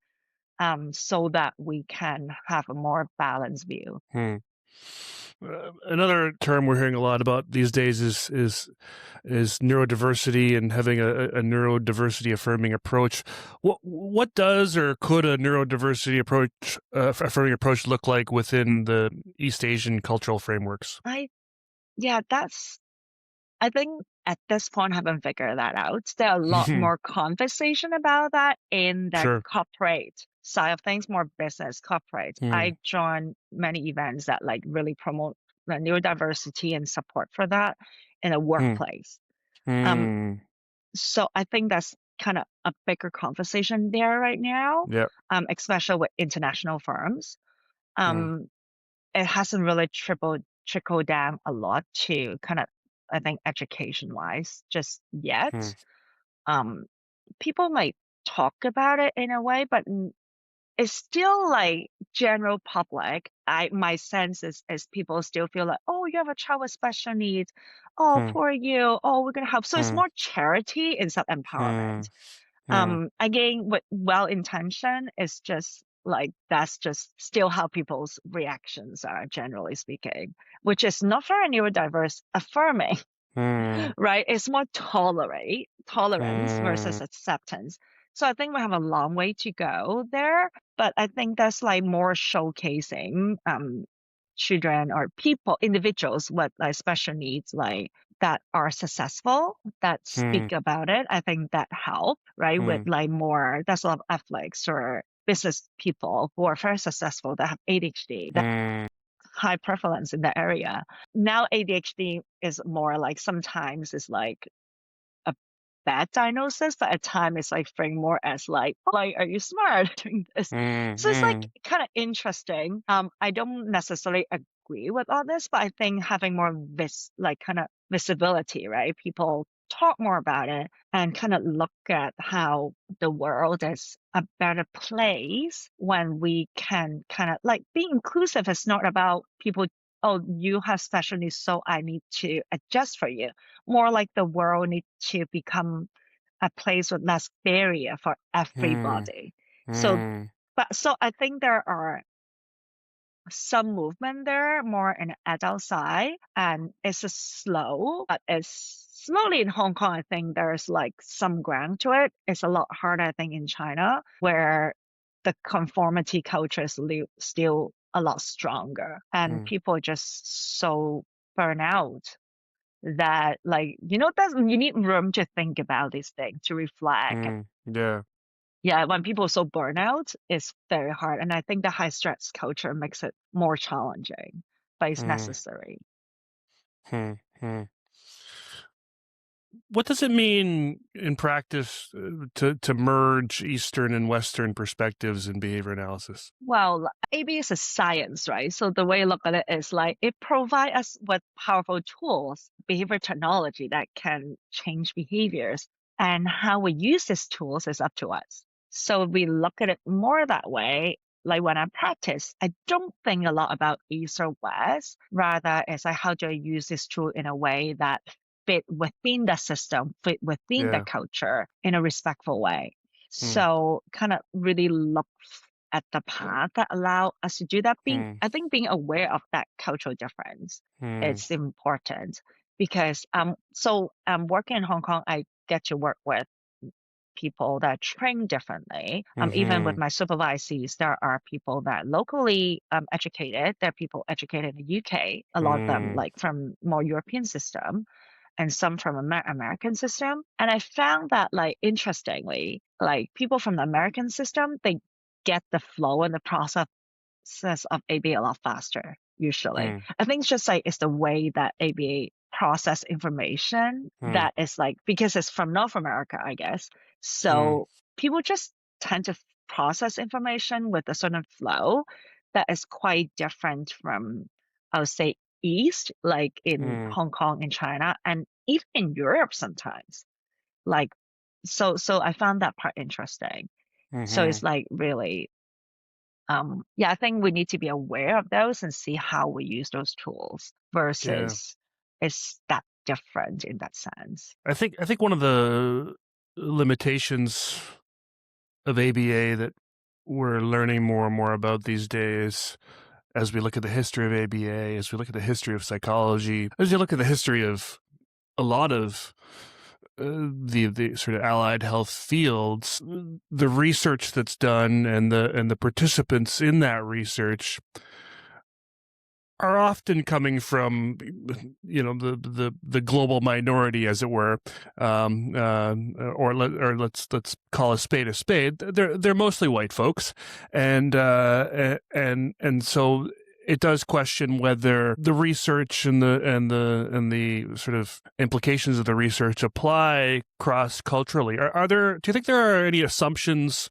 so that we can have a more balanced view. mm. Another term we're hearing a lot about these days is neurodiversity and having a neurodiversity affirming approach. What does or could a neurodiversity approach affirming approach look like within the East Asian cultural frameworks? Yeah, I think at this point I haven't figured that out. There are a lot more conversation about that in the Sure. corporate side of things, more business corporate. Mm, I joined many events that like really promote the neurodiversity and support for that in a mm, workplace. Um, mm. so I think that's kind of a bigger conversation there right now, Yeah. especially with international firms. Mm, Um, it hasn't really trickled down a lot to kind of, I think, education wise just yet. mm, Um, People might talk about it in a way, but it's still like general public. My sense is people still feel like, oh, you have a child with special needs. Oh, mm, poor you. Oh, we're gonna help. So it's mm, more charity instead of mm, empowerment. mm, Again, with well intention, it's just like that's just still how people's reactions are, generally speaking, which is not very neurodiverse affirming. mm, Right? It's more tolerance versus mm, acceptance. So I think we have a long way to go there, but I think that's like more showcasing children or people, individuals with like special needs, like that are successful, that mm, speak about it. I think that help, right? With mm, like more, that's a lot of athletes or business people who are very successful that have ADHD, mm, high prevalence in the area. Now ADHD is more like sometimes it's like a bad diagnosis, but at times it's like framed more as like, are you smart doing this? mm, So it's like mm, kind of interesting. I don't necessarily agree with all this, but I think having more like kind of visibility, right? People talk more about it and kind of look at how the world is a better place when we can kind of like be inclusive. It's not about people, oh, you have special needs, so I need to adjust for you. More like the world needs to become a place with less barrier for mm, everybody. So, mm, so I think there are some movement there, more in the adult side, and it's a slow, but it's slowly in Hong Kong. I think there's like some ground to it. It's a lot harder, I think, in China, where the conformity culture is still a lot stronger, and mm, people are just so burn out that like that you need room to think about these things, to reflect. yeah. Yeah, when people are so burnout, it's very hard. And I think the high stress culture makes it more challenging, but it's Mm, necessary. mm, mm. What does it mean in practice to merge Eastern and Western perspectives in behavior analysis? Well, AB is a science, right? So the way I look at it is like it provides us with powerful tools, behavior technology that can change behaviors. And how we use these tools is up to us. So we look at it more that way. Like when I practice, I don't think a lot about East or West. Rather, it's like how do I use this tool in a way that fit within the system, fit within the Yeah. culture in a respectful way. Mm, So kind of really look at the path that allow us to do that. mm, I think being aware of that cultural difference mm, is important because working in Hong Kong, I get to work with people that train differently. Even with mhm, my supervisees, there are people that locally educated. There are people educated in the UK. A lot of them mm, like from more European system and some from American system. And I found that like interestingly, like people from the American system, they get the flow and the process of ABA a lot faster, usually. Mm, I think it's just like it's the way that ABA process information mm, that is like, because it's from North America, I guess. mm, So people just tend to process information with a certain flow that is quite different from, I would say, East, like in mm, Hong Kong and China, and even in Europe sometimes. Like, so I found that part interesting. So mm-hmm. it's like really, yeah, I think we need to be aware of those and see how we use those tools Yeah. versus is that different in that sense. I think one of the limitations of ABA that we're learning more and more about these days, as we look at the history of ABA, as we look at the history of psychology, as you look at the history of a lot of the sort of allied health fields, the research that's done and the participants in that research are often coming from, the global minority, as it were, or let's call a spade a spade. They're mostly white folks, and so it does question whether the research and the sort of implications of the research apply cross culturally. Are there? Do you think there are any assumptions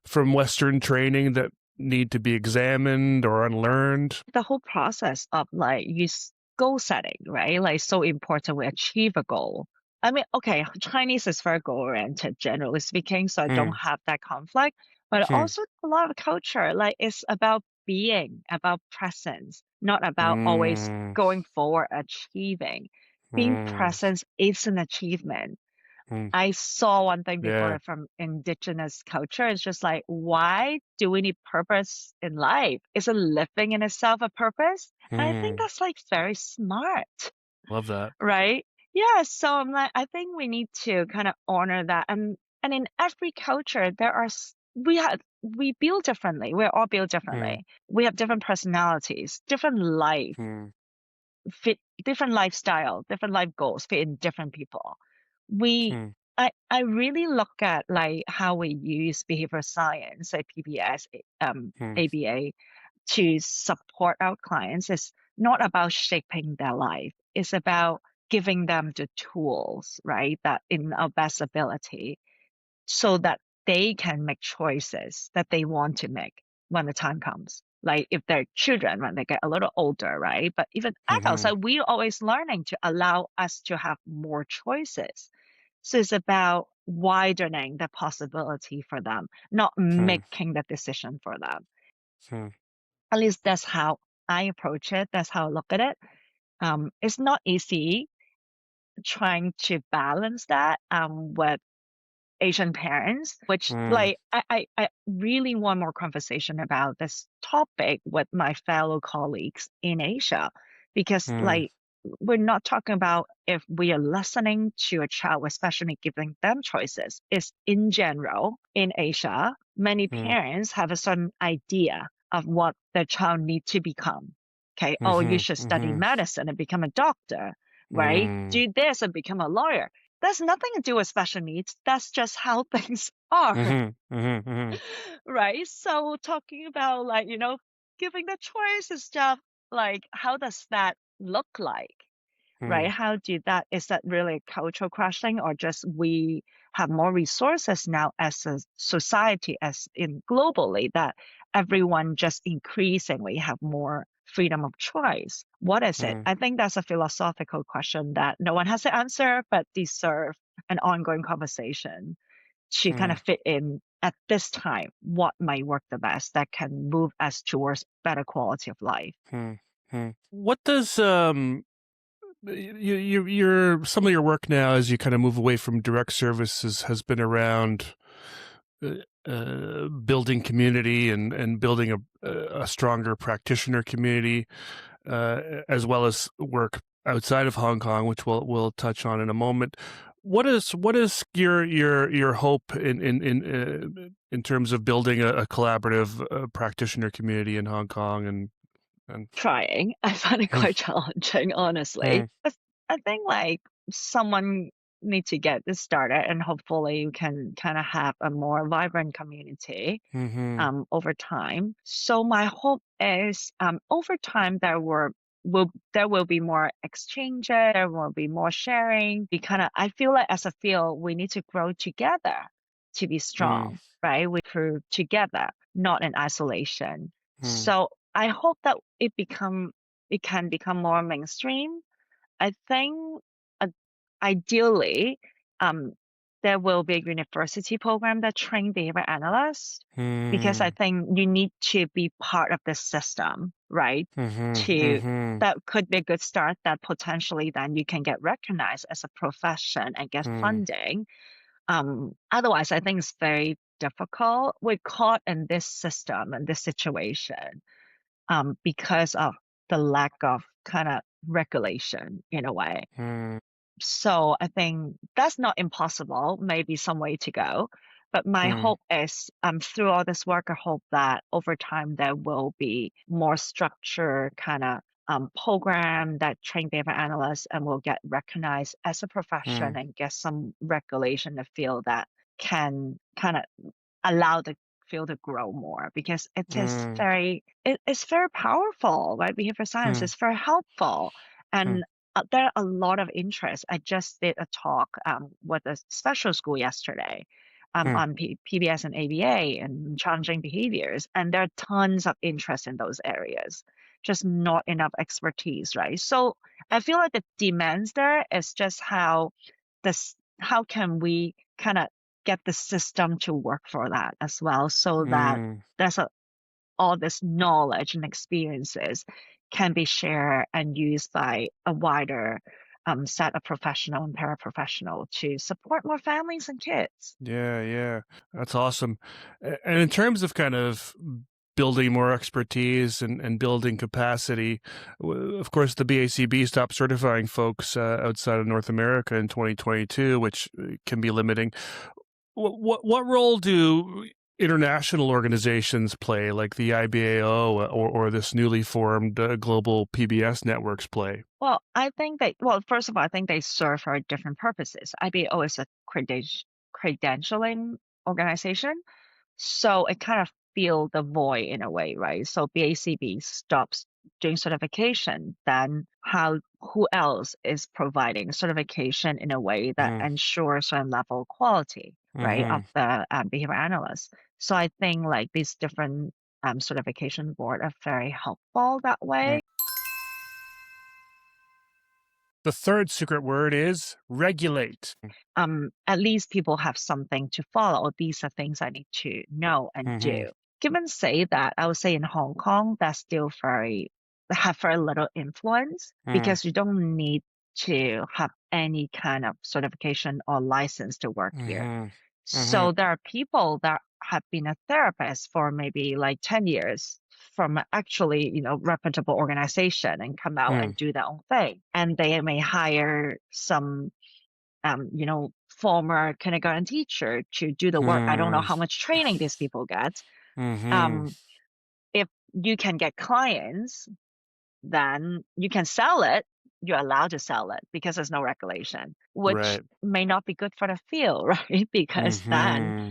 from Western training that need to be examined or unlearned? The whole process of like goal setting, right? Like so important we achieve a goal. I mean, okay, Chinese is very goal oriented, generally speaking, so I don't Mm, have that conflict. But mm, also a lot of culture, like it's about being, about presence, not about always mm, going forward, achieving. Being mm, present is an achievement. mm. I saw one thing Yeah. before from indigenous culture. It's just like, why do we need purpose in life? Isn't living in itself a purpose? And I think Mm, that's like very smart, love that. right? Yeah. So I'm like, I think we need to kind of honor that. And in every culture, we build differently. We're all built Mm, differently. We have different personalities, different life mm, fit, different lifestyle, different life goals fit in different people. We mm, I really look at like how we use behavior science, like PBS, mm, ABA, to support our clients. It's not about shaping their life. It's about giving them the tools, right? That in our best ability so that they can make choices that they want to make when the time comes. Like if they're children, when they get a little older, right? But even adults, mhm, like we're always learning to allow us to have more choices. So it's about widening the possibility for them, not mm, making the decision for them. mm, At least that's how I approach it. That's how I look at it. It's not easy trying to balance that with Asian parents, which mm, like I really want more conversation about this topic with my fellow colleagues in Asia because mm, like we're not talking about if we are listening to a child, especially giving them choices. It's in general in Asia, many mm, parents have a certain idea of what their child needs to become. Okay, oh, you mhm, should study mhm, medicine and become a doctor, right? mm, Do this and become a lawyer. That's nothing to do with special needs. That's just how things are, mhm, mhm, mhm, right? So talking about like, giving the choice and stuff, like how does that look like? Right? mm, How do that, is that really a cultural question or just we have more resources now as a society, as in globally, that everyone just increasingly have more freedom of choice? What is it? mm, I think that's a philosophical question that no one has the answer, but deserve an ongoing conversation to kind mm, of fit in at this time what might work the best that can move us towards better quality of life. mm, mm. What does your some of your work now as you kind of move away from direct services has been around building community and building a stronger practitioner community, as well as work outside of Hong Kong, which we'll touch on in a moment. What is your hope in terms of building a collaborative practitioner community in Hong Kong and Trying. I find it Hmm, quite challenging, honestly. hmm, I think like someone need to get this started, and hopefully you can kind of have a more vibrant community Mm-hmm. over time. So my hope is over time there will be more exchanges, there will be more sharing. I feel like as a field we need to grow together to be strong, right? We prove together, not in isolation. Mm-hmm. So I hope that it can become more mainstream. I think uh, ideally, um, there will be a university program that train behavior analysts, because I think you need to be part of the system, right? Mm-hmm. To Mm-hmm. That could be a good start, that potentially then you can get recognized as a profession and get Mm-hmm. funding. Otherwise, I think it's very difficult. We're caught in this system and this situation because of the lack of kind of regulation in a way. So I think that's not impossible, maybe some way to go. But my Mm-hmm. hope is through all this work, I hope that over time there will be more structure kind of program that train behavior analysts and will get recognized as a profession and get some regulation in the field that can kind of allow the field to grow more, because it's very powerful, right? Behavior science is very helpful, and there are a lot of interest. I just did a talk with a special school yesterday on PBS and ABA and challenging behaviors, and there are tons of interest in those areas, just not enough expertise, right? So I feel like the demands there is just how can we kind of get the system to work for that as well, so that Mm-hmm. there's all this knowledge and experiences can be shared and used by a wider set of professional and paraprofessional to support more families and kids. Yeah, yeah. That's awesome. And in terms of kind of building more expertise and building capacity, of course, the BACB stopped certifying folks outside of North America in 2022, which can be limiting. What role do international organizations play, like the IBAO or this newly formed global PBS networks play? Well, first of all, I think they serve for different purposes. IBO is a credentialing organization, so it kind of fill the void in a way, right? So BACB stops doing certification, then who else is providing certification in a way that Mm-hmm. ensures certain level of quality, right, Mm-hmm. of the behavior analyst? So I think like these different certification board are very helpful that way. The third secret word is regulate. At least people have something to follow. These are things I need to know and Mm-hmm. do. Given say that, I would say in Hong Kong, that's still have very little influence, because you don't need to have any kind of certification or license to work here. Mm-hmm. Mm-hmm. So there are people that have been a therapist for maybe like 10 years from actually, reputable organization, and come out and do their own thing. And they may hire some former kindergarten teacher to do the work. I don't know Mm-hmm. how much training these people get. Mm-hmm. Um, if you can get clients, then you can sell it. You're allowed to sell it because there's no regulation, which Right. may not be good for the field, right? Because then Mm-hmm.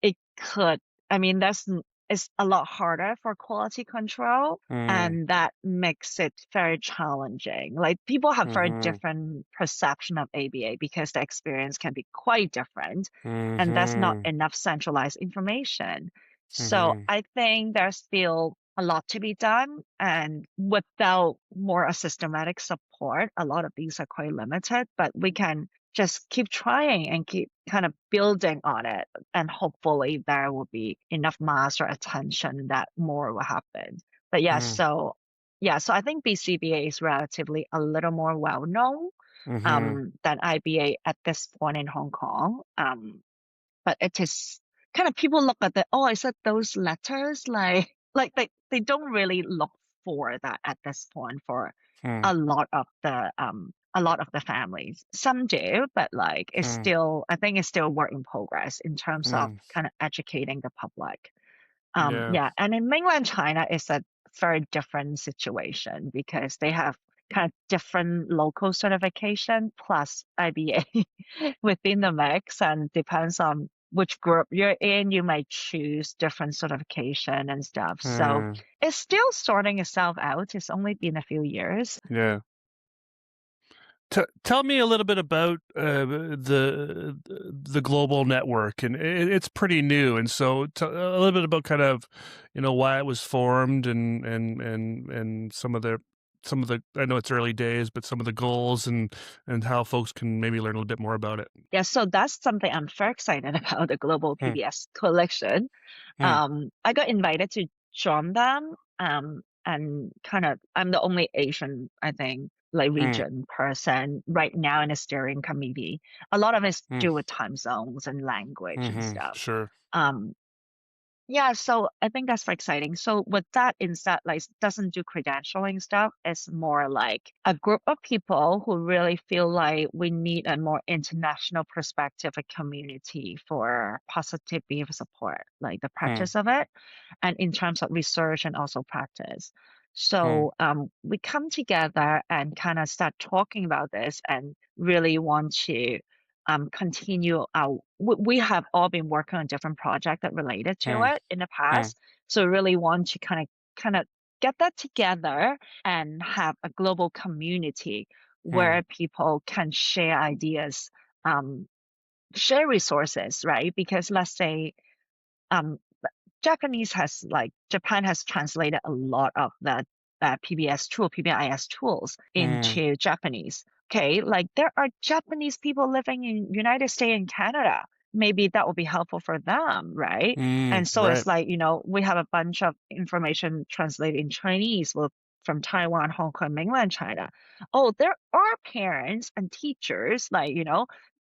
it could, I mean, it's a lot harder for quality control, and that makes it very challenging. Like people have very Mm-hmm. different perception of ABA because the experience can be quite different, and there's not Mm-hmm. enough centralized information. So Mm-hmm. I think there's still a lot to be done, and without more a systematic support, a lot of these are quite limited, but we can just keep trying and keep kind of building on it, and hopefully there will be enough mass or attention that more will happen. But so I think BCBA is relatively a little more well known Mm-hmm. than IBA at this point in Hong Kong. But it is kind of, people look at I said those letters, like they don't really look for that at this point for Mm-hmm. a lot of the families. Some do, but like I think it's still a work in progress in terms of Mm-hmm. kind of educating the public. Yeah. Yeah, and in mainland China, it's a very different situation because they have kind of different local certification plus IBA within the mix, and depends on which group you're in, you might choose different certification and stuff. So Mm, it's still sorting itself out. It's only been a few years. yeah. Tell me a little bit about the global network, and it's pretty new, and so a little bit about kind of, why it was formed, and some of the I know it's early days, but some of the goals and how folks can maybe learn a little bit more about it. Yeah, so that's something I'm very excited about, the Global Hmm, PBS Collection. hmm, I got invited to join them, and kind of I'm the only Asian, I think, like hmm, region person right now in the steering committee. A lot of it's hmm, do with time zones and language and stuff. sure. Um, yeah, so I think that's very exciting. So with that instead, like doesn't do credentialing stuff. It's more like a group of people who really feel like we need a more international perspective and community for positive behavior support, like the Hmm, practice of it, and in terms of research and also practice. hmm, So we come together and kind of start talking about this and really want to continue our we have all been working on different projects that related to hmm, it in the hmm, past, so really want to kind of get that together and have a global community hmm, where people can share ideas, um, share resources, right? Because let's say um, Japan has translated a lot of the PBIS tools hmm, into Japanese. Okay, like there are Japanese people living in United States and Canada. Maybe that would be helpful for them, right? hmm, And so right. it's like, we have a bunch of information translated in Chinese from Taiwan, Hong Kong, mainland China. Oh, there are parents and teachers, like,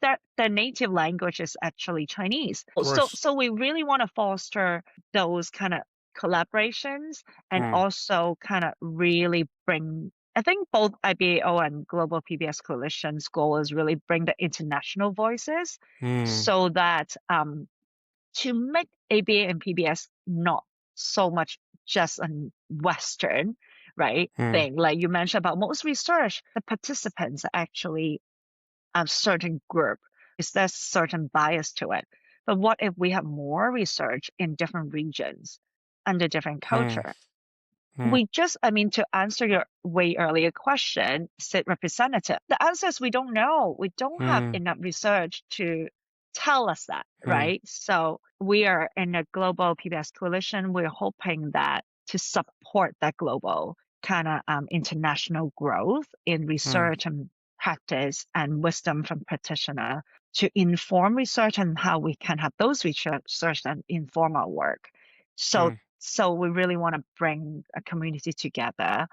that their native language is actually Chinese. Of So course. so we really want to foster those kind of collaborations, and Hmm, also kind of really bring, I think both IBAO and Global PBS Coalition's goal is really bring the international voices, hmm, so that to make ABA and PBS not so much just a Western, right, hmm, thing. Like you mentioned about most research, the participants are actually a certain group. Is there certain bias to it? But what if we have more research in different regions under different hmm, culture? hmm, We just, I mean, to answer your way earlier question, state representative, the answer is we don't know. We don't have hmm, enough research to tell us that, hmm, right? So we are in a global PBS coalition. We're hoping that to support that global kind of international growth in hmm, research and practice and wisdom from practitioner to inform research and how we can have those research and inform our work. So hmm, so we really want to bring a community together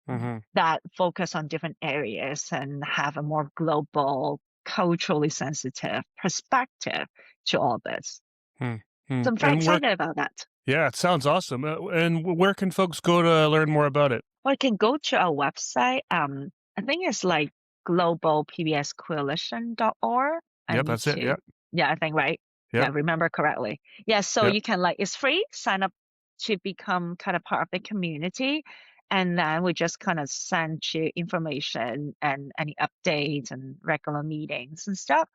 hmm, that focus on different areas and have a more global, culturally sensitive perspective to all this. hmm, hmm. So I'm very And excited about that. yeah, it sounds awesome. And where can folks go to learn more about it? Well, you can go to our website. I think it's like globalpbscoalition.org. I Yep, need that's it. to, Yep, yeah, I think, right? Yeah, yep, remember correctly. Yeah, so yep. you can, like, it's free, sign up to become kind of part of the community. And then we just kind of send you information and any updates and regular meetings and stuff.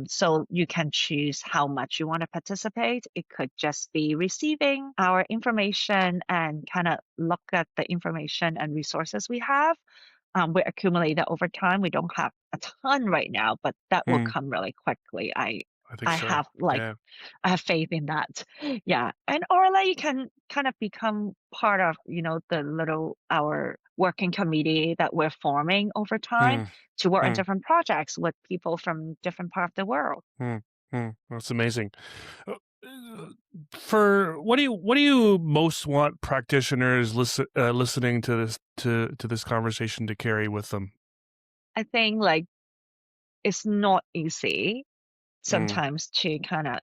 So you can choose how much you want to participate. It could just be receiving our information and kind of look at the information and resources we have. We accumulate that over time. We don't have a ton right now, but that will Hmm, come really quickly. I think I so. have like Yeah. I have faith in that. Yeah. And or like you can kind of become part of, the little our working committee that we're forming over time Hmm, to work on hmm, different projects with people from different parts of the world. hmm, hmm. That's amazing. Uh, For what do you most want practitioners listening to this conversation to carry with them? I think like it's not easy Hmm, sometimes to kind of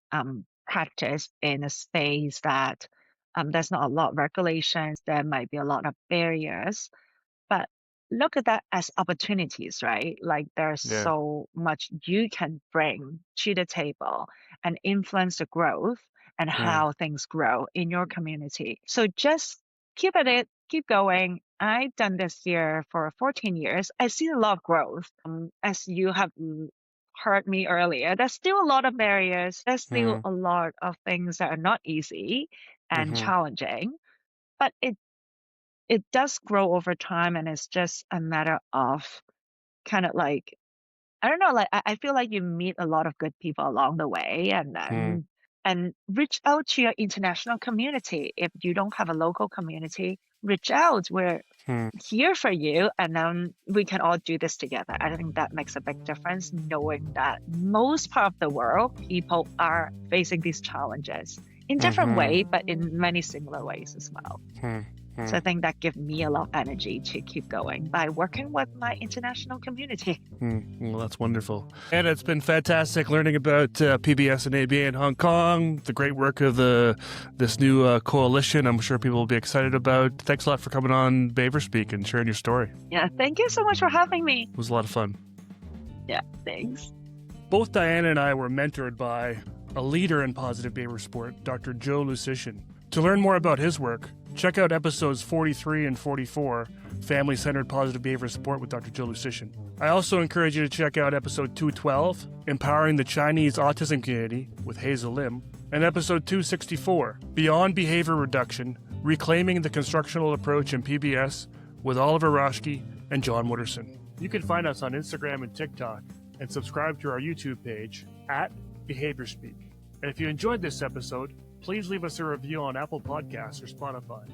practice in a space that there's not a lot of regulations, there might be a lot of barriers, but look at that as opportunities, right? Like there's yeah. so much you can bring to the table and influence the growth and Hmm, how things grow in your community. So just keep at it, keep going, I've done this here for 14 years. I've seen a lot of growth. As you have heard me earlier, there's still a lot of barriers. There's still Mm, a lot of things that are not easy and mm-hmm, challenging, but it does grow over time, and it's just a matter of kind of like, I don't know, like I feel like you meet a lot of good people along the way, and mm, then and reach out to your international community. If you don't have a local community, reach out. We're mm, here for you, and then we can all do this together. I think that makes a big difference, knowing that most part of the world, people are facing these challenges in different mm-hmm, ways, but in many similar ways as well. mm, So I think that gives me a lot of energy to keep going by working with my international community. Well, that's wonderful. And it's been fantastic learning about PBS and ABA in Hong Kong, the great work of this new coalition I'm sure people will be excited about. Thanks a lot for coming on Behaviour Speak and sharing your story. Yeah, thank you so much for having me. It was a lot of fun. Yeah, thanks. Both Dianna and I were mentored by a leader in positive behavior sport, Dr. Joe Lucician. To learn more about his work, check out episodes 43 and 44, Family-Centered Positive Behavior Support with Dr. Joe Lucician. I also encourage you to check out episode 212, Empowering the Chinese Autism Community with Hazel Lim, and episode 264, Beyond Behavior Reduction, Reclaiming the Constructional Approach in PBS with Oliver Roschke and John Wooderson. You can find us on Instagram and TikTok and subscribe to our YouTube page at Behaviour Speak. And if you enjoyed this episode, please leave us a review on Apple Podcasts or Spotify.